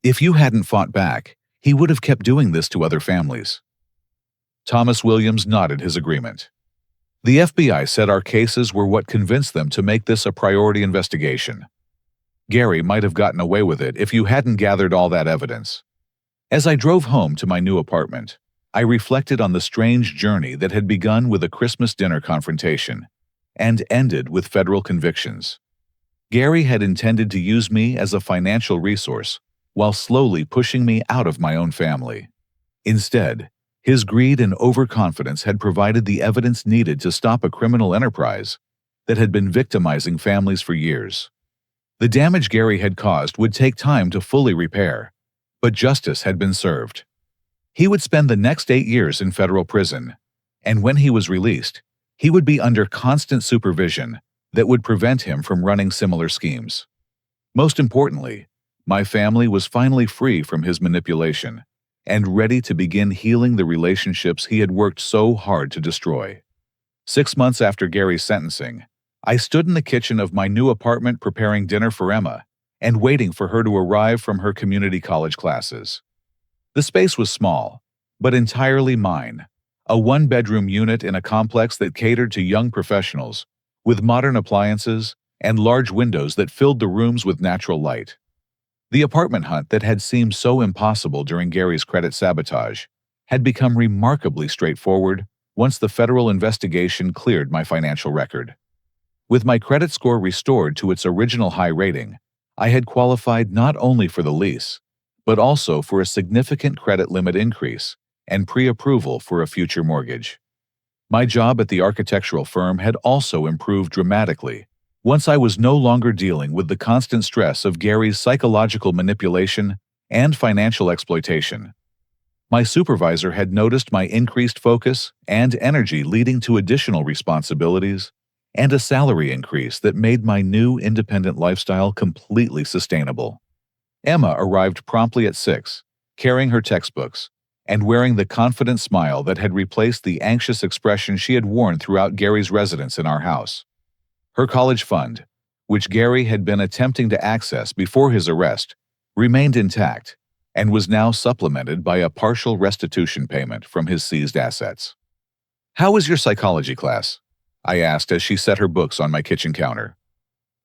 "If you hadn't fought back, he would have kept doing this to other families." Thomas Williams nodded his agreement. "The FBI said our cases were what convinced them to make this a priority investigation. Gary might have gotten away with it if you hadn't gathered all that evidence." As I drove home to my new apartment, I reflected on the strange journey that had begun with a Christmas dinner confrontation and ended with federal convictions. Gary had intended to use me as a financial resource while slowly pushing me out of my own family. Instead, his greed and overconfidence had provided the evidence needed to stop a criminal enterprise that had been victimizing families for years. The damage Gary had caused would take time to fully repair, but justice had been served. He would spend the next 8 years in federal prison, and when he was released, he would be under constant supervision that would prevent him from running similar schemes. Most importantly, my family was finally free from his manipulation and ready to begin healing the relationships he had worked so hard to destroy. 6 months after Gary's sentencing, I stood in the kitchen of my new apartment preparing dinner for Emma and waiting for her to arrive from her community college classes. The space was small, but entirely mine, a one-bedroom unit in a complex that catered to young professionals, with modern appliances and large windows that filled the rooms with natural light. The apartment hunt that had seemed so impossible during Gary's credit sabotage had become remarkably straightforward once the federal investigation cleared my financial record. With my credit score restored to its original high rating, I had qualified not only for the lease, but also for a significant credit limit increase and pre-approval for a future mortgage. My job at the architectural firm had also improved dramatically once I was no longer dealing with the constant stress of Gary's psychological manipulation and financial exploitation. My supervisor had noticed my increased focus and energy, leading to additional responsibilities and a salary increase that made my new independent lifestyle completely sustainable. Emma arrived promptly at 6, carrying her textbooks and wearing the confident smile that had replaced the anxious expression she had worn throughout Gary's residence in our house. Her college fund, which Gary had been attempting to access before his arrest, remained intact and was now supplemented by a partial restitution payment from his seized assets. "How was your psychology class?" I asked as she set her books on my kitchen counter.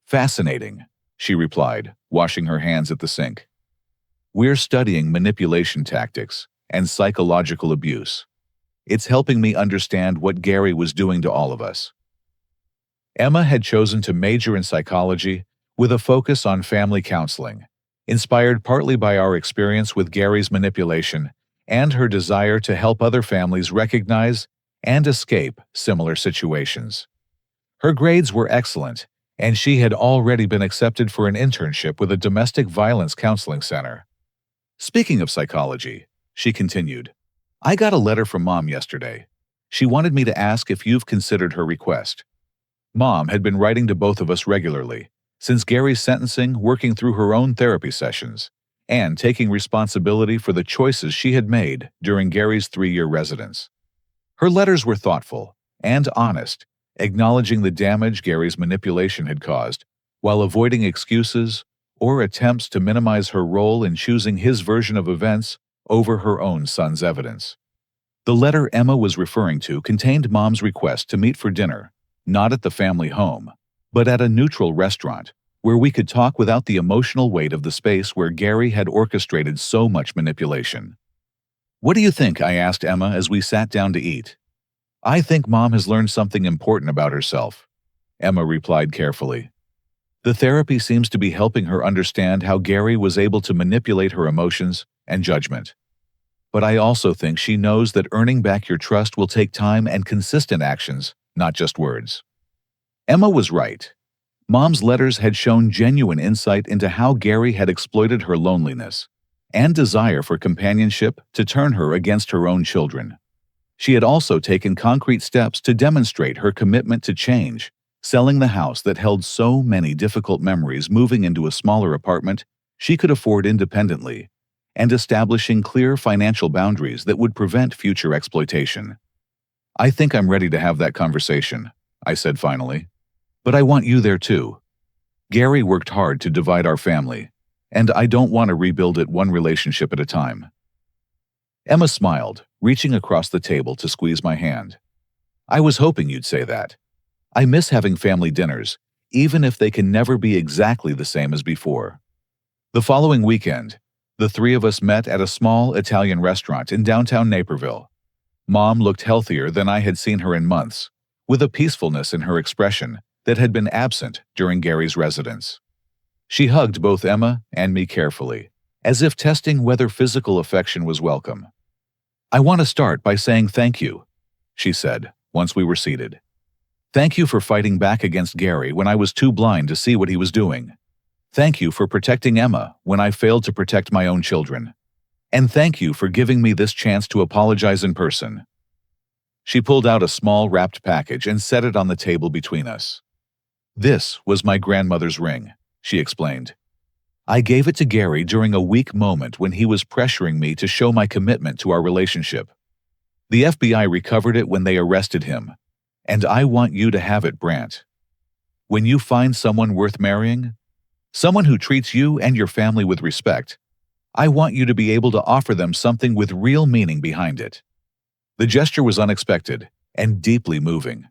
"Fascinating," she replied, washing her hands at the sink. "We're studying manipulation tactics and psychological abuse. It's helping me understand what Gary was doing to all of us." Emma had chosen to major in psychology with a focus on family counseling, inspired partly by our experience with Gary's manipulation and her desire to help other families recognize and escape similar situations. Her grades were excellent, and she had already been accepted for an internship with a domestic violence counseling center. "Speaking of psychology," she continued, "I got a letter from Mom yesterday. She wanted me to ask if you've considered her request. Mom had been writing to both of us regularly, since Gary's sentencing, working through her own therapy sessions, and taking responsibility for the choices she had made during Gary's 3-year residence. Her letters were thoughtful and honest, acknowledging the damage Gary's manipulation had caused, while avoiding excuses or attempts to minimize her role in choosing his version of events over her own son's evidence. The letter Emma was referring to contained Mom's request to meet for dinner, not at the family home, but at a neutral restaurant, where we could talk without the emotional weight of the space where Gary had orchestrated so much manipulation. "What do you think?" I asked Emma as we sat down to eat. "I think Mom has learned something important about herself," Emma replied carefully. "The therapy seems to be helping her understand how Gary was able to manipulate her emotions and judgment. But I also think she knows that earning back your trust will take time and consistent actions, not just words." Emma was right. Mom's letters had shown genuine insight into how Gary had exploited her loneliness and desire for companionship to turn her against her own children. She had also taken concrete steps to demonstrate her commitment to change, selling the house that held so many difficult memories, moving into a smaller apartment she could afford independently, and establishing clear financial boundaries that would prevent future exploitation. "I think I'm ready to have that conversation," I said finally. "But I want you there too. Gary worked hard to divide our family, and I don't want to rebuild it one relationship at a time." Emma smiled, reaching across the table to squeeze my hand. "I was hoping you'd say that. I miss having family dinners, even if they can never be exactly the same as before." The following weekend, the three of us met at a small Italian restaurant in downtown Naperville. Mom looked healthier than I had seen her in months, with a peacefulness in her expression that had been absent during Gary's residence. She hugged both Emma and me carefully, as if testing whether physical affection was welcome. "I want to start by saying thank you," she said, once we were seated. "Thank you for fighting back against Gary when I was too blind to see what he was doing. Thank you for protecting Emma when I failed to protect my own children. And thank you for giving me this chance to apologize in person." She pulled out a small wrapped package and set it on the table between us. "This was my grandmother's ring," she explained. "I gave it to Gary during a weak moment when he was pressuring me to show my commitment to our relationship. The FBI recovered it when they arrested him, and I want you to have it, Brant. When you find someone worth marrying, someone who treats you and your family with respect, I want you to be able to offer them something with real meaning behind it." The gesture was unexpected and deeply moving.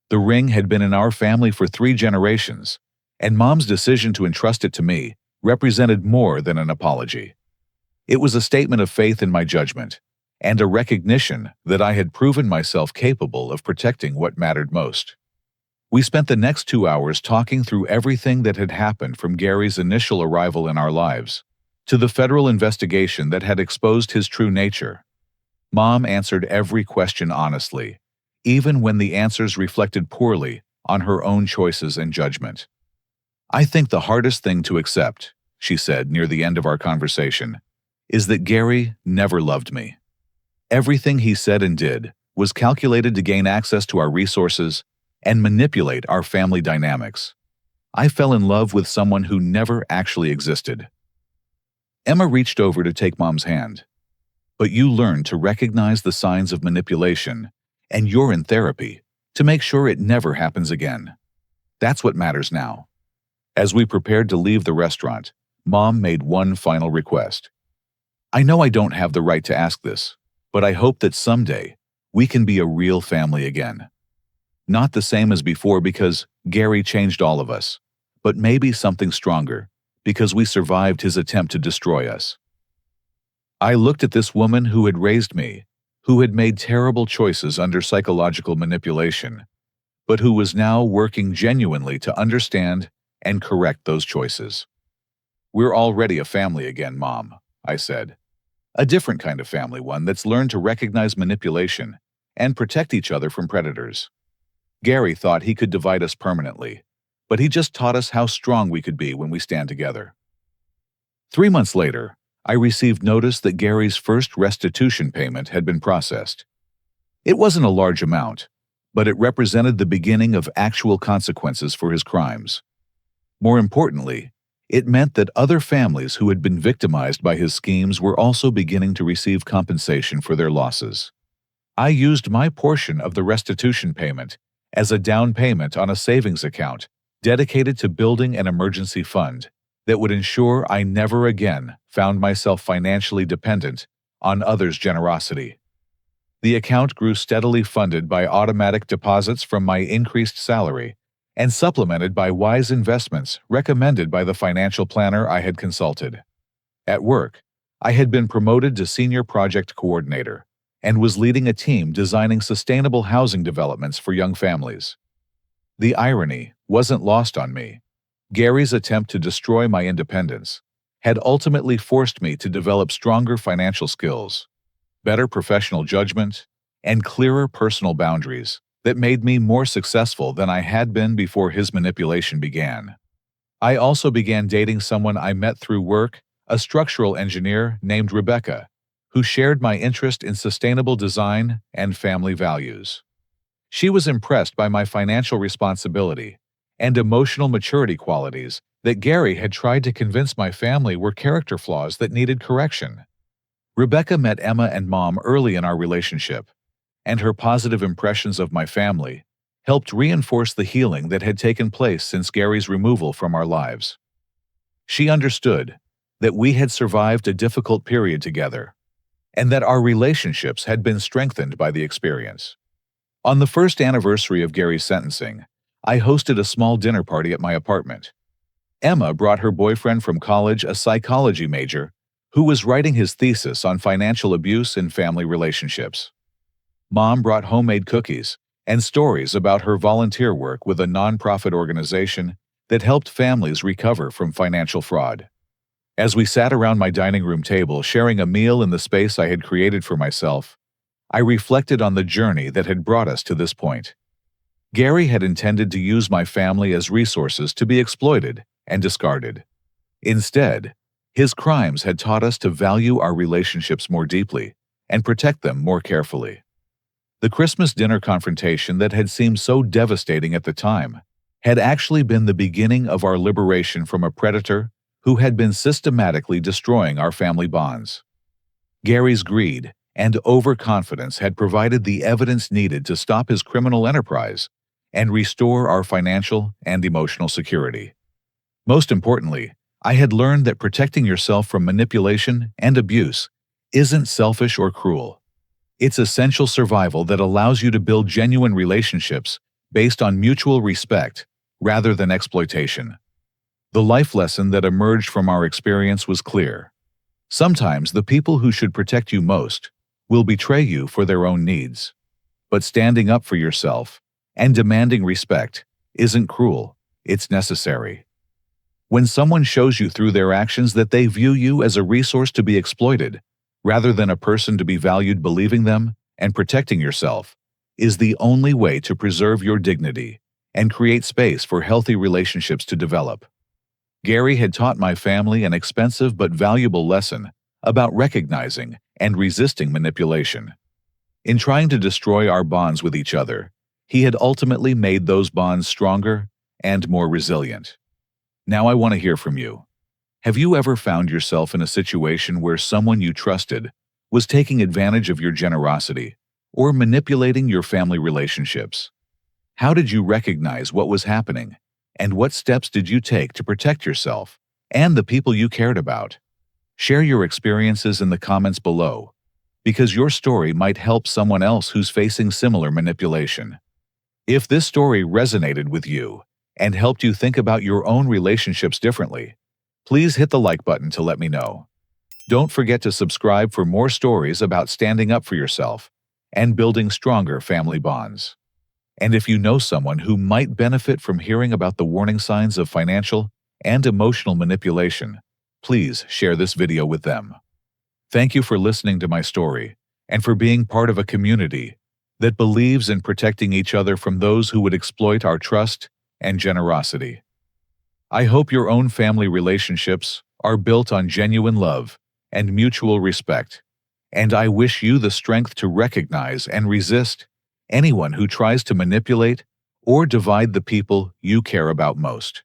The ring had been in our family for 3 generations, and Mom's decision to entrust it to me represented more than an apology. It was a statement of faith in my judgment, and a recognition that I had proven myself capable of protecting what mattered most. We spent the next 2 hours talking through everything that had happened, from Gary's initial arrival in our lives to the federal investigation that had exposed his true nature. Mom answered every question honestly, even when the answers reflected poorly on her own choices and judgment. "I think the hardest thing to accept," she said near the end of our conversation, "is that Gary never loved me. Everything he said and did was calculated to gain access to our resources and manipulate our family dynamics. I fell in love with someone who never actually existed." Emma reached over to take Mom's hand. "But you learned to recognize the signs of manipulation, and you're in therapy to make sure it never happens again. That's what matters now." As we prepared to leave the restaurant, Mom made one final request. "I know I don't have the right to ask this, but I hope that someday we can be a real family again. Not the same as before because Gary changed all of us, but maybe something stronger because we survived his attempt to destroy us." I looked at this woman who had raised me, who had made terrible choices under psychological manipulation, but who was now working genuinely to understand and correct those choices. "We're already a family again, Mom," I said. "A different kind of family, one that's learned to recognize manipulation and protect each other from predators. Gary thought he could divide us permanently, but he just taught us how strong we could be when we stand together." 3 months later, I received notice that Gary's first restitution payment had been processed. It wasn't a large amount, but it represented the beginning of actual consequences for his crimes. More importantly, it meant that other families who had been victimized by his schemes were also beginning to receive compensation for their losses. I used my portion of the restitution payment as a down payment on a savings account dedicated to building an emergency fund that would ensure I never again found myself financially dependent on others' generosity. The account grew steadily, funded by automatic deposits from my increased salary and supplemented by wise investments recommended by the financial planner I had consulted. At work, I had been promoted to senior project coordinator and was leading a team designing sustainable housing developments for young families. The irony wasn't lost on me. Gary's attempt to destroy my independence had ultimately forced me to develop stronger financial skills, better professional judgment, and clearer personal boundaries that made me more successful than I had been before his manipulation began. I also began dating someone I met through work, a structural engineer named Rebecca, who shared my interest in sustainable design and family values. She was impressed by my financial responsibility and emotional maturity qualities that Gary had tried to convince my family were character flaws that needed correction. Rebecca met Emma and Mom early in our relationship, and her positive impressions of my family helped reinforce the healing that had taken place since Gary's removal from our lives. She understood that we had survived a difficult period together, and that our relationships had been strengthened by the experience. On the first anniversary of Gary's sentencing, I hosted a small dinner party at my apartment. Emma brought her boyfriend from college, a psychology major, who was writing his thesis on financial abuse in family relationships. Mom brought homemade cookies and stories about her volunteer work with a nonprofit organization that helped families recover from financial fraud. As we sat around my dining room table sharing a meal in the space I had created for myself, I reflected on the journey that had brought us to this point. Gary had intended to use my family as resources to be exploited and discarded. Instead, his crimes had taught us to value our relationships more deeply and protect them more carefully. The Christmas dinner confrontation that had seemed so devastating at the time had actually been the beginning of our liberation from a predator who had been systematically destroying our family bonds. Gary's greed and overconfidence had provided the evidence needed to stop his criminal enterprise and restore our financial and emotional security. Most importantly, I had learned that protecting yourself from manipulation and abuse isn't selfish or cruel. It's essential survival that allows you to build genuine relationships based on mutual respect rather than exploitation. The life lesson that emerged from our experience was clear. Sometimes the people who should protect you most will betray you for their own needs. But standing up for yourself and demanding respect isn't cruel, it's necessary. When someone shows you through their actions that they view you as a resource to be exploited, rather than a person to be valued, believing them and protecting yourself is the only way to preserve your dignity and create space for healthy relationships to develop. Gary had taught my family an expensive but valuable lesson about recognizing and resisting manipulation. In trying to destroy our bonds with each other, he had ultimately made those bonds stronger and more resilient. Now I want to hear from you. Have you ever found yourself in a situation where someone you trusted was taking advantage of your generosity or manipulating your family relationships? How did you recognize what was happening, and what steps did you take to protect yourself and the people you cared about? Share your experiences in the comments below, because your story might help someone else who's facing similar manipulation. If this story resonated with you and helped you think about your own relationships differently, please hit the like button to let me know. Don't forget to subscribe for more stories about standing up for yourself and building stronger family bonds. And if you know someone who might benefit from hearing about the warning signs of financial and emotional manipulation, please share this video with them. Thank you for listening to my story and for being part of a community that believes in protecting each other from those who would exploit our trust and generosity. I hope your own family relationships are built on genuine love and mutual respect, And I wish you the strength to recognize and resist anyone who tries to manipulate or divide the people you care about most.